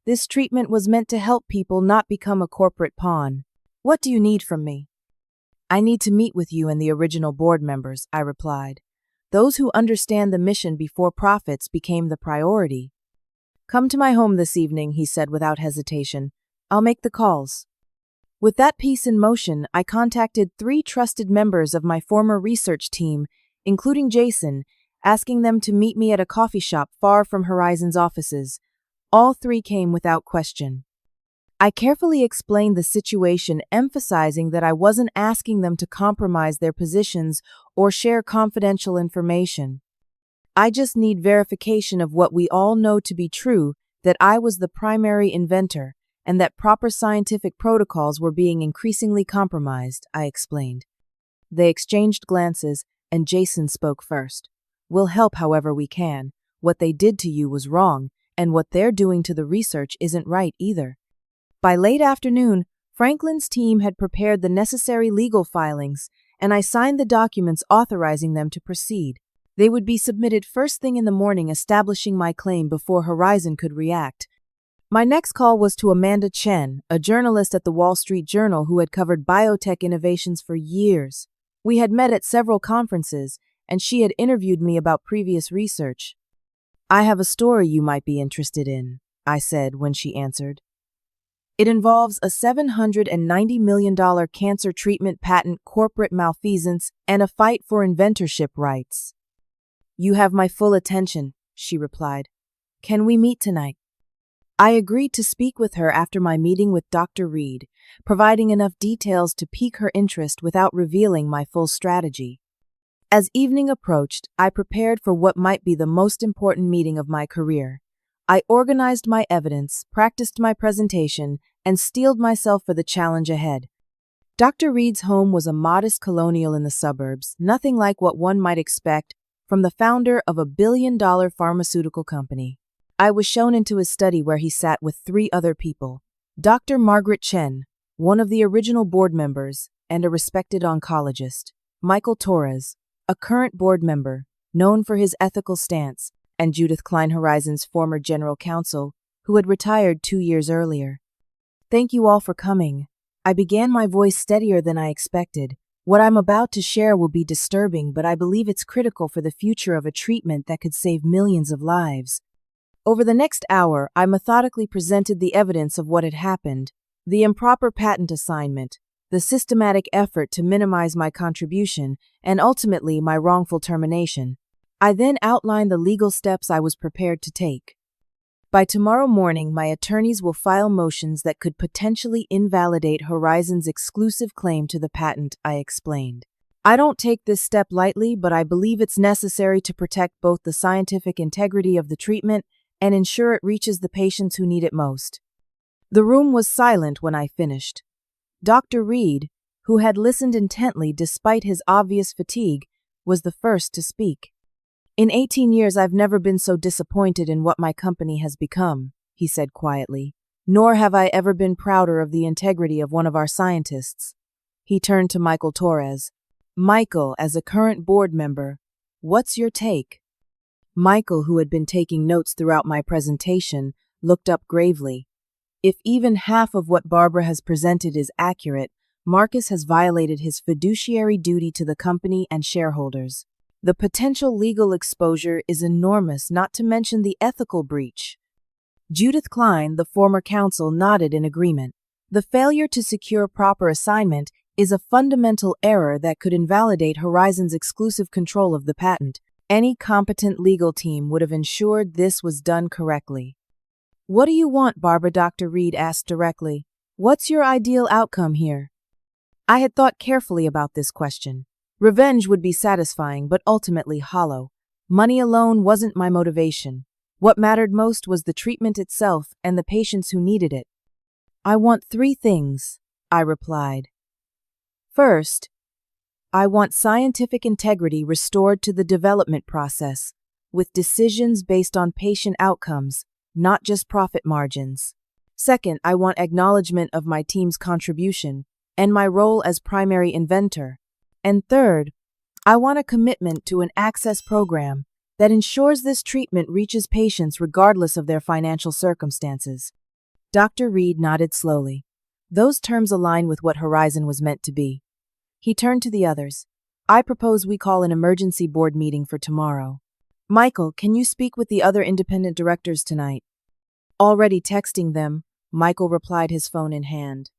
"This treatment was meant to help people, not become a corporate pawn. What do you need from me?" "I need to meet with you and the original board members," I replied. "Those who understand the mission before profits became the priority." Come to my home this evening, he said without hesitation. I'll make the calls. With that piece in motion, I contacted 3 trusted members of my former research team, including Jason, asking them to meet me at a coffee shop far from Horizon's offices. All 3 came without question. I carefully explained the situation, emphasizing that I wasn't asking them to compromise their positions or share confidential information. I just need verification of what we all know to be true, that I was the primary inventor, and that proper scientific protocols were being increasingly compromised, I explained. They exchanged glances, and Jason spoke first. We'll help however we can. What they did to you was wrong, and what they're doing to the research isn't right either. By late afternoon, Franklin's team had prepared the necessary legal filings, and I signed the documents authorizing them to proceed. They would be submitted first thing in the morning, establishing my claim before Horizon could react. My next call was to Amanda Chen, a journalist at the Wall Street Journal who had covered biotech innovations for years. We had met at several conferences, and she had interviewed me about previous research. I have a story you might be interested in, I said when she answered. It involves a $790 million cancer treatment patent, corporate malfeasance, and a fight for inventorship rights. You have my full attention, she replied. Can we meet tonight? I agreed to speak with her after my meeting with Dr. Reed, providing enough details to pique her interest without revealing my full strategy. As evening approached, I prepared for what might be the most important meeting of my career. I organized my evidence, practiced my presentation, and steeled myself for the challenge ahead. Dr. Reed's home was a modest colonial in the suburbs, nothing like what one might expect from the founder of a billion-dollar pharmaceutical company. I was shown into his study where he sat with 3 other people. Dr. Margaret Chen, one of the original board members and a respected oncologist. Michael Torres, a current board member, known for his ethical stance, and Judith Klein, Horizon's former general counsel, who had retired 2 years earlier. Thank you all for coming. I began, my voice steadier than I expected. What I'm about to share will be disturbing, but I believe it's critical for the future of a treatment that could save millions of lives. Over the next hour, I methodically presented the evidence of what had happened, the improper patent assignment, the systematic effort to minimize my contribution, and ultimately my wrongful termination. I then outlined the legal steps I was prepared to take. By tomorrow morning, my attorneys will file motions that could potentially invalidate Horizon's exclusive claim to the patent, I explained. I don't take this step lightly, but I believe it's necessary to protect both the scientific integrity of the treatment and ensure it reaches the patients who need it most. The room was silent when I finished. Dr. Reed, who had listened intently despite his obvious fatigue, was the first to speak. In 18 years, I've never been so disappointed in what my company has become, he said quietly. Nor have I ever been prouder of the integrity of one of our scientists. He turned to Michael Torres. Michael, as a current board member, what's your take? Michael, who had been taking notes throughout my presentation, looked up gravely. If even half of what Barbara has presented is accurate, Marcus has violated his fiduciary duty to the company and shareholders. The potential legal exposure is enormous, not to mention the ethical breach. Judith Klein, the former counsel, nodded in agreement. The failure to secure proper assignment is a fundamental error that could invalidate Horizon's exclusive control of the patent. Any competent legal team would have ensured this was done correctly. What do you want, Barbara? Dr. Reed asked directly. What's your ideal outcome here? I had thought carefully about this question. Revenge would be satisfying, but ultimately hollow. Money alone wasn't my motivation. What mattered most was the treatment itself and the patients who needed it. I want 3 things, I replied. First, I want scientific integrity restored to the development process, with decisions based on patient outcomes, not just profit margins. Second, I want acknowledgement of my team's contribution and my role as primary inventor. And third, I want a commitment to an access program that ensures this treatment reaches patients regardless of their financial circumstances. Dr. Reed nodded slowly. Those terms align with what Horizon was meant to be. He turned to the others. I propose we call an emergency board meeting for tomorrow. Michael, can you speak with the other independent directors tonight? Already texting them, Michael replied, his phone in hand.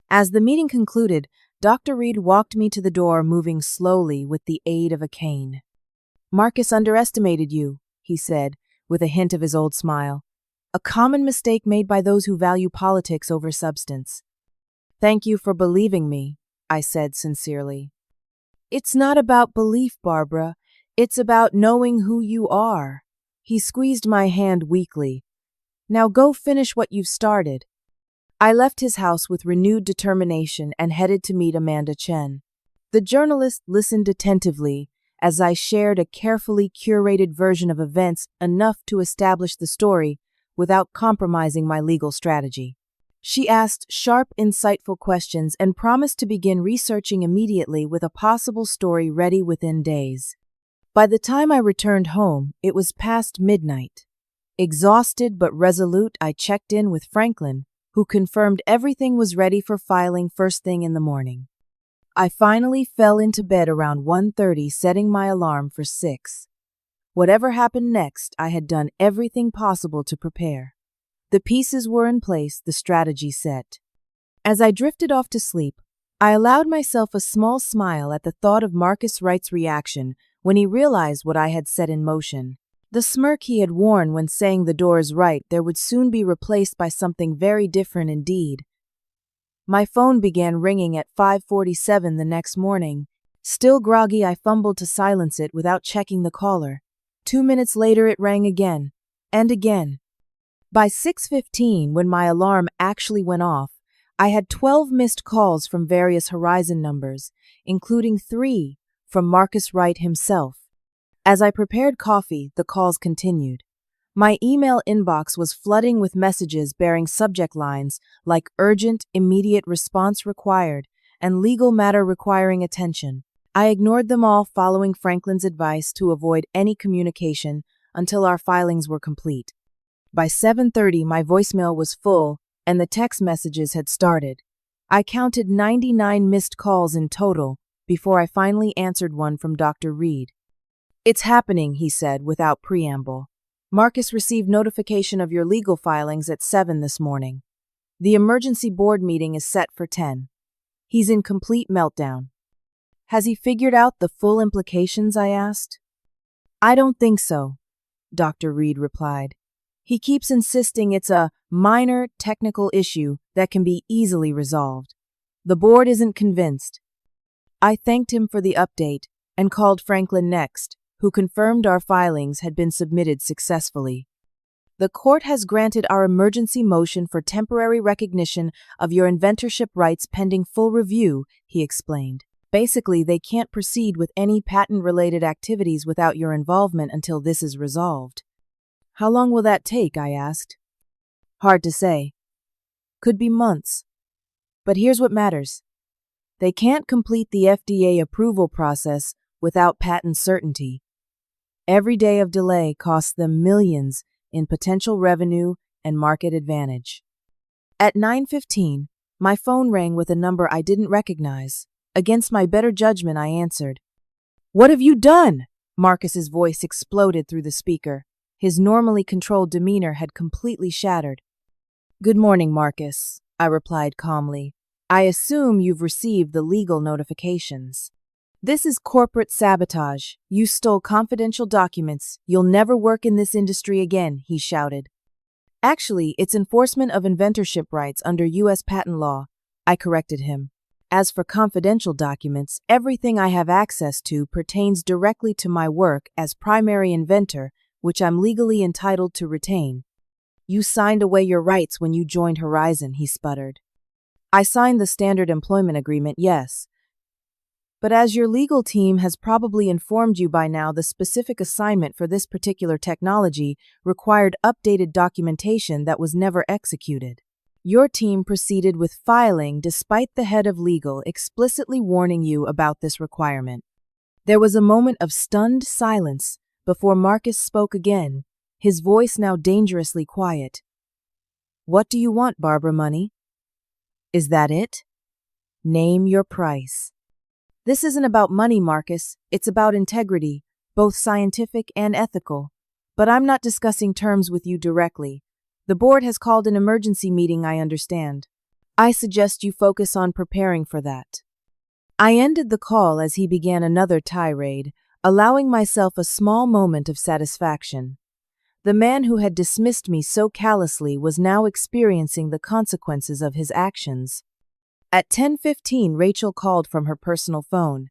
As the meeting concluded, Dr. Reed walked me to the door, moving slowly with the aid of a cane. "Marcus underestimated you," he said, with a hint of his old smile. "A common mistake made by those who value politics over substance." "Thank you for believing me," I said sincerely. "It's not about belief, Barbara. It's about knowing who you are." He squeezed my hand weakly. "Now go finish what you've started." I left his house with renewed determination and headed to meet Amanda Chen. The journalist listened attentively as I shared a carefully curated version of events, enough to establish the story without compromising my legal strategy. She asked sharp, insightful questions and promised to begin researching immediately, with a possible story ready within days. By the time I returned home, it was past midnight. Exhausted but resolute, I checked in with Franklin, who confirmed everything was ready for filing first thing in the morning. I finally fell into bed around 1:30, setting my alarm for 6. Whatever happened next, I had done everything possible to prepare. The pieces were in place, the strategy set. As I drifted off to sleep, I allowed myself a small smile at the thought of Marcus Wright's reaction when he realized what I had set in motion. The smirk he had worn when saying the door is right there would soon be replaced by something very different indeed. My phone began ringing at 5:47 the next morning. Still groggy, I fumbled to silence it without checking the caller. 2 minutes later it rang again, and again. By 6:15, when my alarm actually went off, I had 12 missed calls from various Horizon numbers, including 3 from Marcus Wright himself. As I prepared coffee, the calls continued. My email inbox was flooding with messages bearing subject lines like "urgent, immediate response required" and "legal matter requiring attention." I ignored them all, following Franklin's advice to avoid any communication until our filings were complete. By 7:30, my voicemail was full and the text messages had started. I counted 99 missed calls in total before I finally answered one from Dr. Reed. "It's happening," he said without preamble. "Marcus received notification of your legal filings at 7 this morning. The emergency board meeting is set for 10. He's in complete meltdown." "Has he figured out the full implications?" I asked. "I don't think so," Dr. Reed replied. "He keeps insisting it's a minor technical issue that can be easily resolved. The board isn't convinced." I thanked him for the update and called Franklin next, who confirmed our filings had been submitted successfully. "The court has granted our emergency motion for temporary recognition of your inventorship rights pending full review," he explained. "Basically, they can't proceed with any patent-related activities without your involvement until this is resolved." "How long will that take?" I asked. "Hard to say. Could be months. But here's what matters. They can't complete the FDA approval process without patent certainty. Every day of delay costs them millions in potential revenue and market advantage." At 9:15, my phone rang with a number I didn't recognize. Against my better judgment, I answered. "What have you done?" Marcus's voice exploded through the speaker. His normally controlled demeanor had completely shattered. "Good morning, Marcus," I replied calmly. "I assume you've received the legal notifications." "This is corporate sabotage. You stole confidential documents. You'll never work in this industry again," he shouted. "Actually, it's enforcement of inventorship rights under U.S. patent law," I corrected him. "As for confidential documents, everything I have access to pertains directly to my work as primary inventor, which I'm legally entitled to retain." "You signed away your rights when you joined Horizon," he sputtered. "I signed the standard employment agreement, yes. But as your legal team has probably informed you by now, the specific assignment for this particular technology required updated documentation that was never executed. Your team proceeded with filing despite the head of legal explicitly warning you about this requirement." There was a moment of stunned silence before Marcus spoke again, his voice now dangerously quiet. "What do you want, Barbara? Money? Is that it? Name your price." "This isn't about money, Marcus. It's about integrity, both scientific and ethical. But I'm not discussing terms with you directly. The board has called an emergency meeting, I understand. I suggest you focus on preparing for that. I ended the call as he began another tirade, allowing myself a small moment of satisfaction. The man who had dismissed me so callously was now experiencing the consequences of his actions. At 10:15, Rachel called from her personal phone.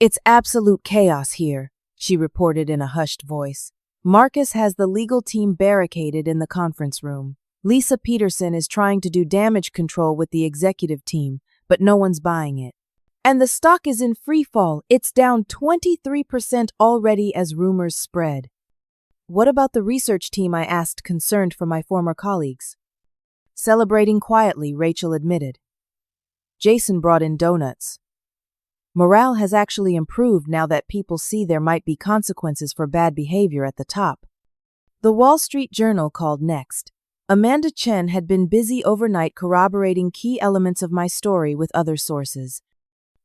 "It's absolute chaos here," she reported in a hushed voice. "Marcus has the legal team barricaded in the conference room. Lisa Peterson is trying to do damage control with the executive team, but no one's buying it. And the stock is in free fall. It's down 23% already as rumors spread." "What about the research team?" I asked, concerned for my former colleagues. "Celebrating quietly," Rachel admitted. "Jason brought in donuts. Morale has actually improved now that people see there might be consequences for bad behavior at the top." The Wall Street Journal called next. Amanda Chen had been busy overnight corroborating key elements of my story with other sources.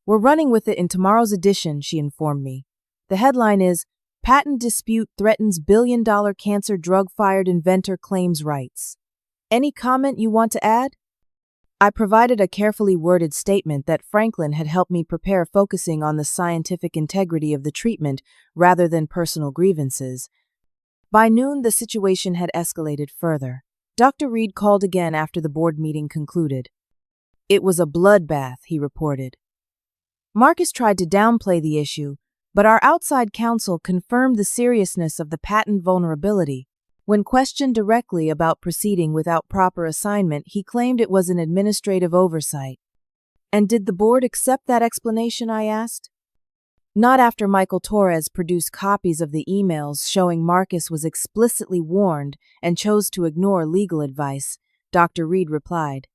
"We're running with it in tomorrow's edition," she informed me. The headline is, "Patent Dispute Threatens Billion-Dollar Cancer Drug-Fired Inventor Claims Rights." Any comment you want to add? I provided a carefully worded statement that Franklin had helped me prepare, focusing on the scientific integrity of the treatment rather than personal grievances. By noon, the situation had escalated further. Dr. Reed called again after the board meeting concluded. "It was a bloodbath," he reported. Marcus tried to downplay the issue, but our outside counsel confirmed the seriousness of the patent vulnerability. When questioned directly about proceeding without proper assignment, he claimed it was an administrative oversight. "And did the board accept that explanation?" I asked. "Not after Michael Torres produced copies of the emails showing Marcus was explicitly warned and chose to ignore legal advice," Dr. Reed replied.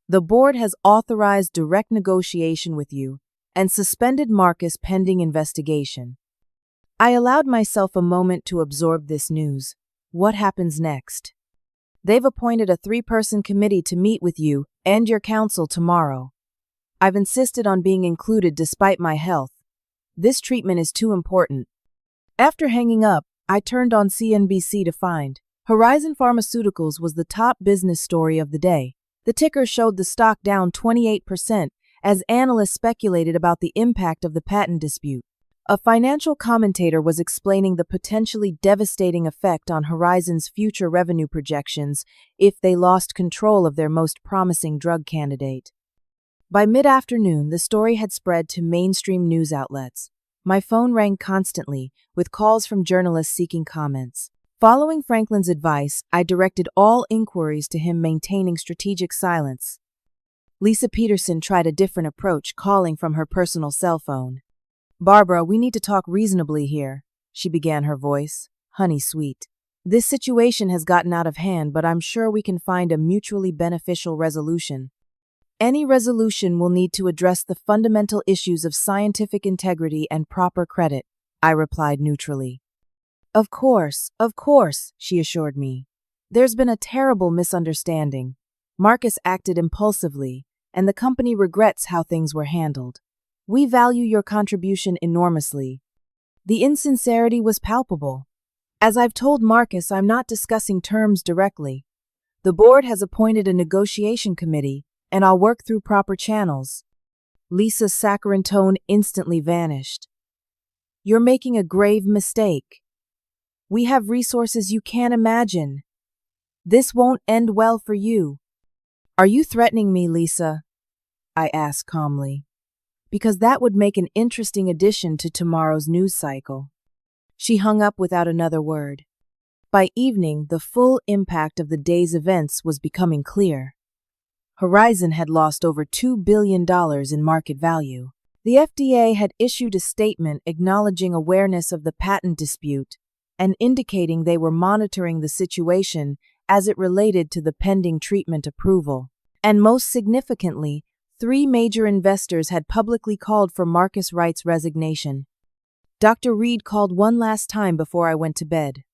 "The board has authorized direct negotiation with you and suspended Marcus pending investigation." I allowed myself a moment to absorb this news. What happens next? "They've appointed a 3-person committee to meet with you and your counsel tomorrow. I've insisted on being included despite my health. This treatment is too important." After hanging up, I turned on CNBC to find Horizon Pharmaceuticals was the top business story of the day. The ticker showed the stock down 28% as analysts speculated about the impact of the patent dispute. A financial commentator was explaining the potentially devastating effect on Horizon's future revenue projections if they lost control of their most promising drug candidate. By mid-afternoon, the story had spread to mainstream news outlets. My phone rang constantly, with calls from journalists seeking comments. Following Franklin's advice, I directed all inquiries to him, maintaining strategic silence. Lisa Peterson tried a different approach, calling from her personal cell phone. "Barbara, we need to talk reasonably here," she began, her voice honey sweet. "This situation has gotten out of hand, but I'm sure we can find a mutually beneficial resolution. Any resolution will need to address the fundamental issues of scientific integrity and proper credit," I replied neutrally. Of course," she assured me. "There's been a terrible misunderstanding. Marcus acted impulsively, and the company regrets how things were handled. We value your contribution enormously." The insincerity was palpable. "As I've told Marcus, I'm not discussing terms directly. The board has appointed a negotiation committee, and I'll work through proper channels." Lisa's saccharine tone instantly vanished. "You're making a grave mistake. We have resources you can't imagine. This won't end well for you." "Are you threatening me, Lisa?" I asked calmly. "Because that would make an interesting addition to tomorrow's news cycle." She hung up without another word. By evening, the full impact of the day's events was becoming clear. Horizon had lost over $2 billion in market value. The FDA had issued a statement acknowledging awareness of the patent dispute and indicating they were monitoring the situation as it related to the pending treatment approval. And most significantly, 3 major investors had publicly called for Marcus Wright's resignation. Dr. Reed called one last time before I went to bed.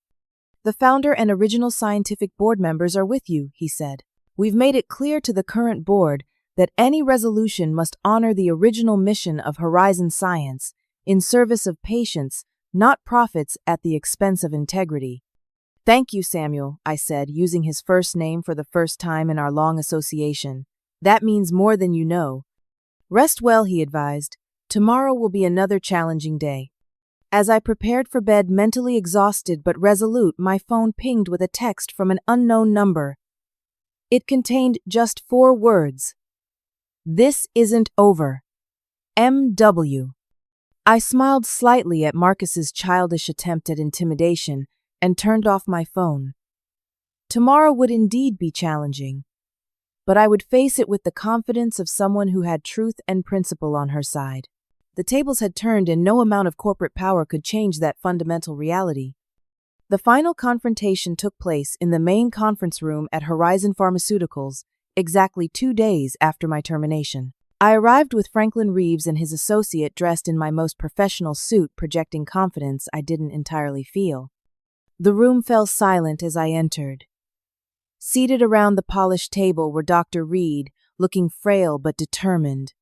"The founder and original scientific board members are with you," he said. "We've made it clear to the current board that any resolution must honor the original mission of Horizon Science in service of patients, not profits at the expense of integrity." Thank you, Samuel, I said, using his first name for the first time in our long association. That means more than you know. Rest well, he advised. Tomorrow will be another challenging day. As I prepared for bed, mentally exhausted but resolute, my phone pinged with a text from an unknown number. It contained just 4 words. This isn't over. M.W. I smiled slightly at Marcus's childish attempt at intimidation and turned off my phone. Tomorrow would indeed be challenging, but I would face it with the confidence of someone who had truth and principle on her side. The tables had turned, and no amount of corporate power could change that fundamental reality. The final confrontation took place in the main conference room at Horizon Pharmaceuticals, exactly 2 days after my termination. I arrived with Franklin Reeves and his associate dressed in my most professional suit, projecting confidence I didn't entirely feel. The room fell silent as I entered. Seated around the polished table were Dr. Reed, looking frail but determined,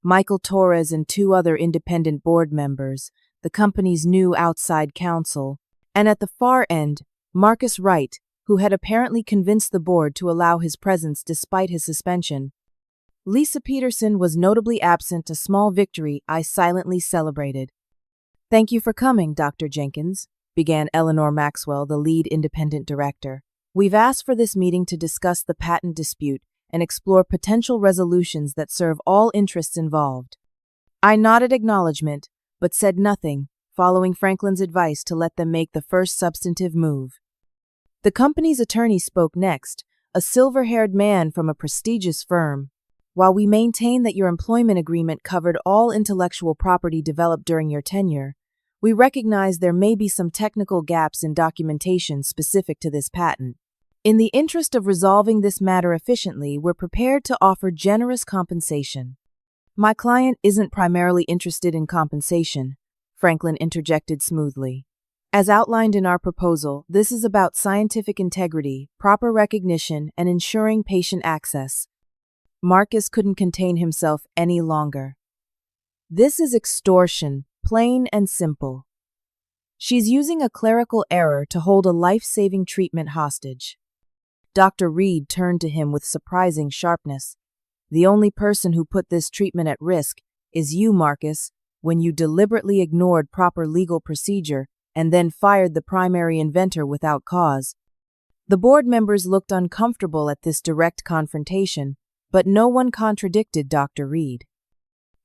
Michael Torres and 2 other independent board members, the company's new outside counsel, and at the far end, Marcus Wright, who had apparently convinced the board to allow his presence despite his suspension. Lisa Peterson was notably absent, a small victory I silently celebrated. "Thank you for coming, Dr. Jenkins," began Eleanor Maxwell, the lead independent director. "We've asked for this meeting to discuss the patent dispute and explore potential resolutions that serve all interests involved." I nodded acknowledgement, but said nothing, following Franklin's advice to let them make the first substantive move. The company's attorney spoke next, a silver-haired man from a prestigious firm. "While we maintain that your employment agreement covered all intellectual property developed during your tenure, we recognize there may be some technical gaps in documentation specific to this patent. In the interest of resolving this matter efficiently, we're prepared to offer generous compensation." "My client isn't primarily interested in compensation," Franklin interjected smoothly. "As outlined in our proposal, this is about scientific integrity, proper recognition, and ensuring patient access." Marcus couldn't contain himself any longer. "This is extortion, plain and simple. She's using a clerical error to hold a life-saving treatment hostage." Dr. Reed turned to him with surprising sharpness. "The only person who put this treatment at risk is you, Marcus, when you deliberately ignored proper legal procedure and then fired the primary inventor without cause." The board members looked uncomfortable at this direct confrontation, but no one contradicted Dr. Reed.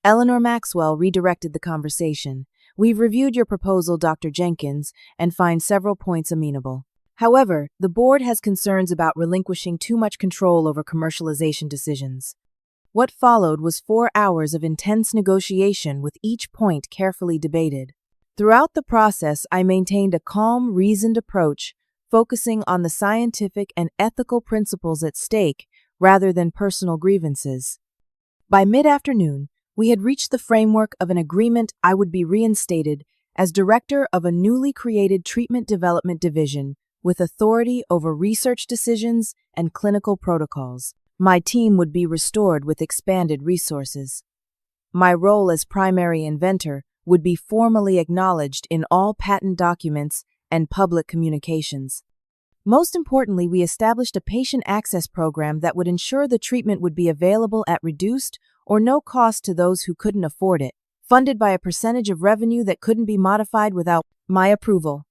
Eleanor Maxwell redirected the conversation. "We've reviewed your proposal, Dr. Jenkins, and find several points amenable. However, the board has concerns about relinquishing too much control over commercialization decisions." What followed was 4 hours of intense negotiation, with each point carefully debated. Throughout the process, I maintained a calm, reasoned approach, focusing on the scientific and ethical principles at stake rather than personal grievances. By mid-afternoon, we had reached the framework of an agreement. I would be reinstated as director of a newly created treatment development division with authority over research decisions and clinical protocols. My team would be restored with expanded resources. My role as primary inventor would be formally acknowledged in all patent documents and public communications. Most importantly, we established a patient access program that would ensure the treatment would be available at reduced or no cost to those who couldn't afford it, funded by a percentage of revenue that couldn't be modified without my approval.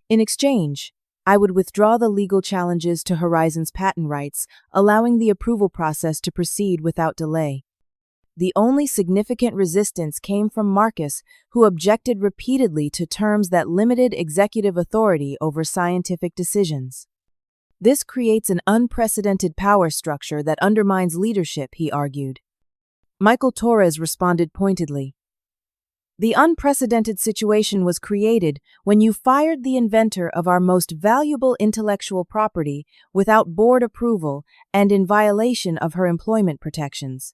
In exchange, I would withdraw the legal challenges to Horizon's patent rights, allowing the approval process to proceed without delay. The only significant resistance came from Marcus, who objected repeatedly to terms that limited executive authority over scientific decisions. "This creates an unprecedented power structure that undermines leadership," he argued. Michael Torres responded pointedly. "The unprecedented situation was created when you fired the inventor of our most valuable intellectual property without board approval and in violation of her employment protections."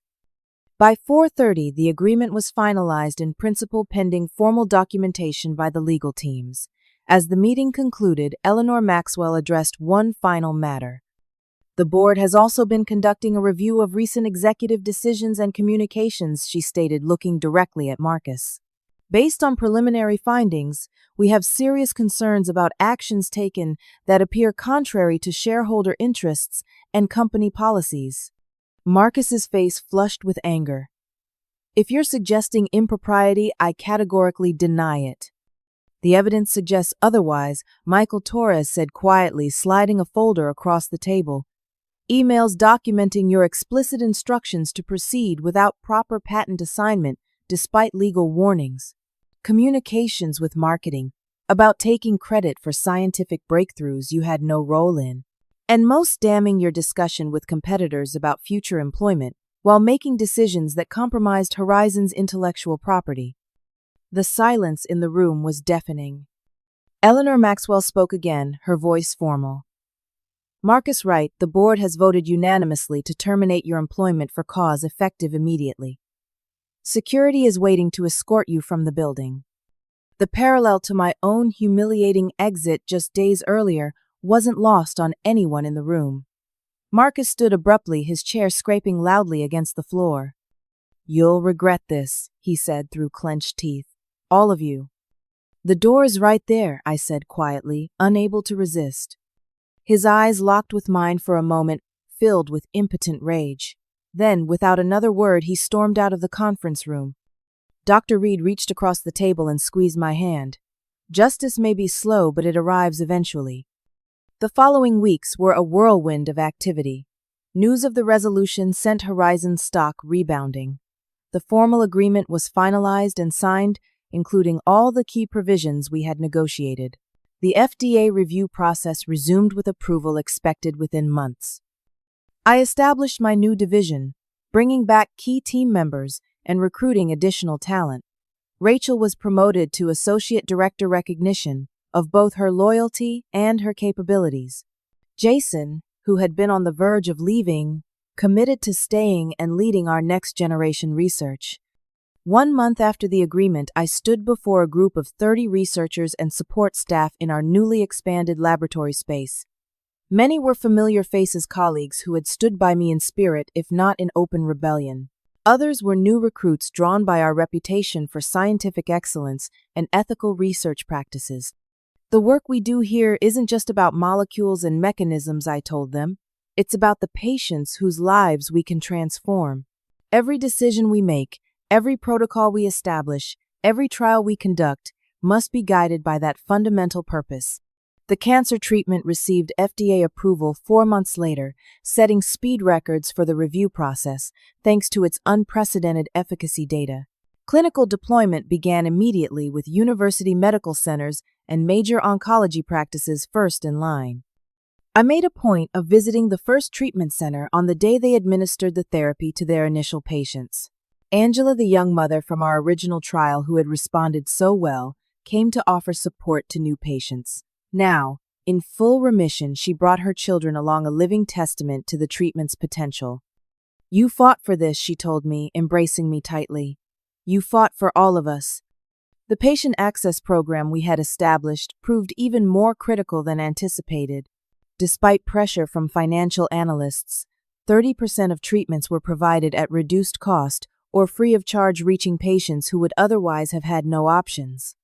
By 4:30, the agreement was finalized in principle pending formal documentation by the legal teams. As the meeting concluded, Eleanor Maxwell addressed one final matter. "The board has also been conducting a review of recent executive decisions and communications," she stated, looking directly at Marcus. Based on preliminary findings, we have serious concerns about actions taken that appear contrary to shareholder interests and company policies. Marcus's face flushed with anger. If you're suggesting impropriety, I categorically deny it. The evidence suggests otherwise, Michael Torres said quietly, sliding a folder across the table. Emails documenting your explicit instructions to proceed without proper patent assignment despite legal warnings. Communications with marketing about taking credit for scientific breakthroughs you had no role in. And most damning, your discussion with competitors about future employment while making decisions that compromised Horizon's intellectual property. The silence in the room was deafening. Eleanor Maxwell spoke again, her voice formal. Marcus Wright, the board has voted unanimously to terminate your employment for cause effective immediately. Security is waiting to escort you from the building. The parallel to my own humiliating exit just days earlier wasn't lost on anyone in the room. Marcus stood abruptly, his chair scraping loudly against the floor. You'll regret this, he said through clenched teeth. All of you. The door is right there, I said quietly, unable to resist. His eyes locked with mine for a moment, filled with impotent rage. Then, without another word, he stormed out of the conference room. Dr. Reed reached across the table and squeezed my hand. Justice may be slow, but it arrives eventually. The following weeks were a whirlwind of activity. News of the resolution sent Horizon's stock rebounding. The formal agreement was finalized and signed, including all the key provisions we had negotiated. The FDA review process resumed with approval expected within months. I established my new division, bringing back key team members and recruiting additional talent. Rachel was promoted to Associate Director, recognition of both her loyalty and her capabilities. Jason, who had been on the verge of leaving, committed to staying and leading our next-generation research. 1 month after the agreement, I stood before a group of 30 researchers and support staff in our newly expanded laboratory space. Many were familiar faces, colleagues who had stood by me in spirit, if not in open rebellion. Others were new recruits drawn by our reputation for scientific excellence and ethical research practices. The work we do here isn't just about molecules and mechanisms, I told them. It's about the patients whose lives we can transform. Every decision we make, every protocol we establish, every trial we conduct must be guided by that fundamental purpose. The cancer treatment received FDA approval 4 months later, setting speed records for the review process thanks to its unprecedented efficacy data. Clinical deployment began immediately with university medical centers and major oncology practices first in line. I made a point of visiting the first treatment center on the day they administered the therapy to their initial patients. Angela, the young mother from our original trial who had responded so well, came to offer support to new patients. Now, in full remission, she brought her children along, a living testament to the treatment's potential. You fought for this, she told me, embracing me tightly. You fought for all of us. The patient access program we had established proved even more critical than anticipated. Despite pressure from financial analysts, 30% of treatments were provided at reduced cost or free of charge, reaching patients who would otherwise have had no options.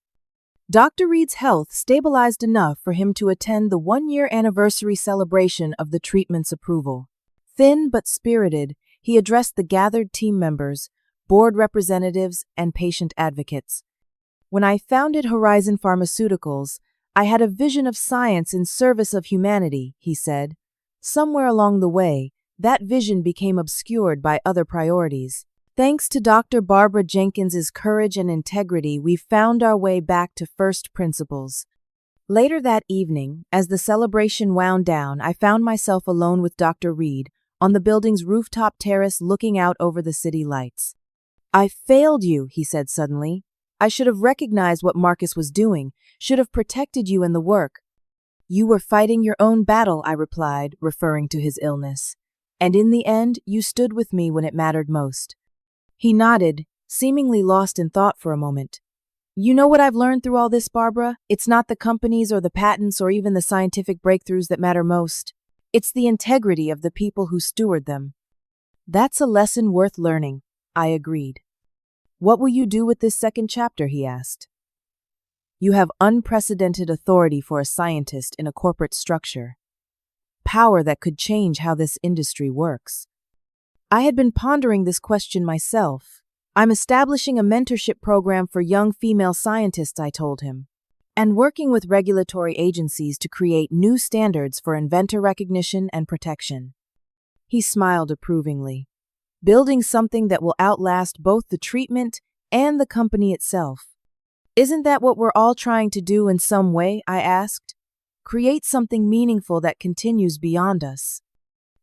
Dr. Reed's health stabilized enough for him to attend the 1-year anniversary celebration of the treatment's approval. Thin but spirited, he addressed the gathered team members, board representatives, and patient advocates. When I founded Horizon Pharmaceuticals, I had a vision of science in service of humanity, he said. Somewhere along the way, that vision became obscured by other priorities. Thanks to Dr. Barbara Jenkins's courage and integrity, we found our way back to first principles. Later that evening, as the celebration wound down, I found myself alone with Dr. Reed on the building's rooftop terrace looking out over the city lights. I failed you, he said suddenly. I should have recognized what Marcus was doing, should have protected you and the work. You were fighting your own battle, I replied, referring to his illness. And in the end, you stood with me when it mattered most. He nodded, seemingly lost in thought for a moment. You know what I've learned through all this, Barbara? It's not the companies or the patents or even the scientific breakthroughs that matter most. It's the integrity of the people who steward them. That's a lesson worth learning, I agreed. "What will you do with this second chapter?" he asked. "You have unprecedented authority for a scientist in a corporate structure. Power that could change how this industry works." I had been pondering this question myself. "I'm establishing a mentorship program for young female scientists," I told him, "and working with regulatory agencies to create new standards for inventor recognition and protection." He smiled approvingly. "Building something that will outlast both the treatment and the company itself. Isn't that what we're all trying to do in some way?" I asked. "Create something meaningful that continues beyond us."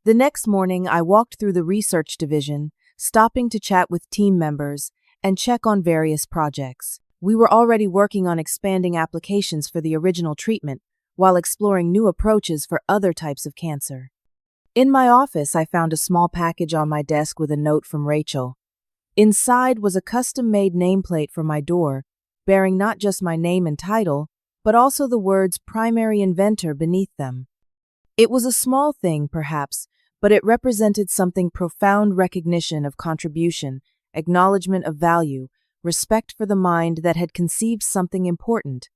The next morning, I walked through the research division, stopping to chat with team members and check on various projects. We were already working on expanding applications for the original treatment while exploring new approaches for other types of cancer. In my office, I found a small package on my desk with a note from Rachel. Inside was a custom-made nameplate for my door, bearing not just my name and title, but also the words "primary inventor" beneath them. It was a small thing, perhaps, but it represented something profound: recognition of contribution, acknowledgement of value, respect for the mind that had conceived something important.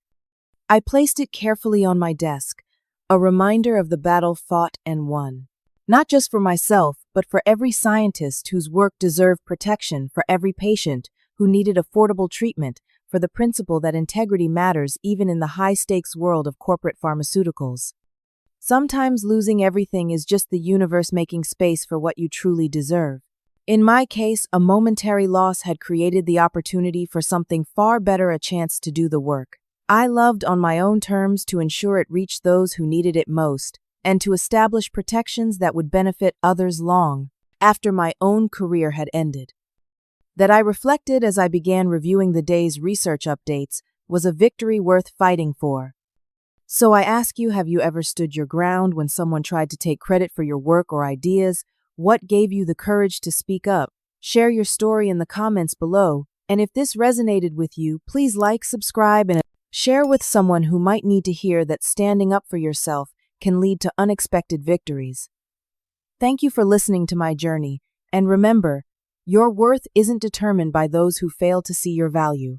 I placed it carefully on my desk, a reminder of the battle fought and won. Not just for myself, but for every scientist whose work deserved protection, for every patient who needed affordable treatment, for the principle that integrity matters even in the high-stakes world of corporate pharmaceuticals. Sometimes losing everything is just the universe making space for what you truly deserve. In my case, a momentary loss had created the opportunity for something far better: a chance to do the work I loved on my own terms, to ensure it reached those who needed it most, and to establish protections that would benefit others long after my own career had ended. That, I reflected as I began reviewing the day's research updates, was a victory worth fighting for. So I ask you, have you ever stood your ground when someone tried to take credit for your work or ideas? What gave you the courage to speak up? Share your story in the comments below, and if this resonated with you, please like, subscribe, and share with someone who might need to hear that standing up for yourself can lead to unexpected victories. Thank you for listening to my journey, and remember, your worth isn't determined by those who fail to see your value.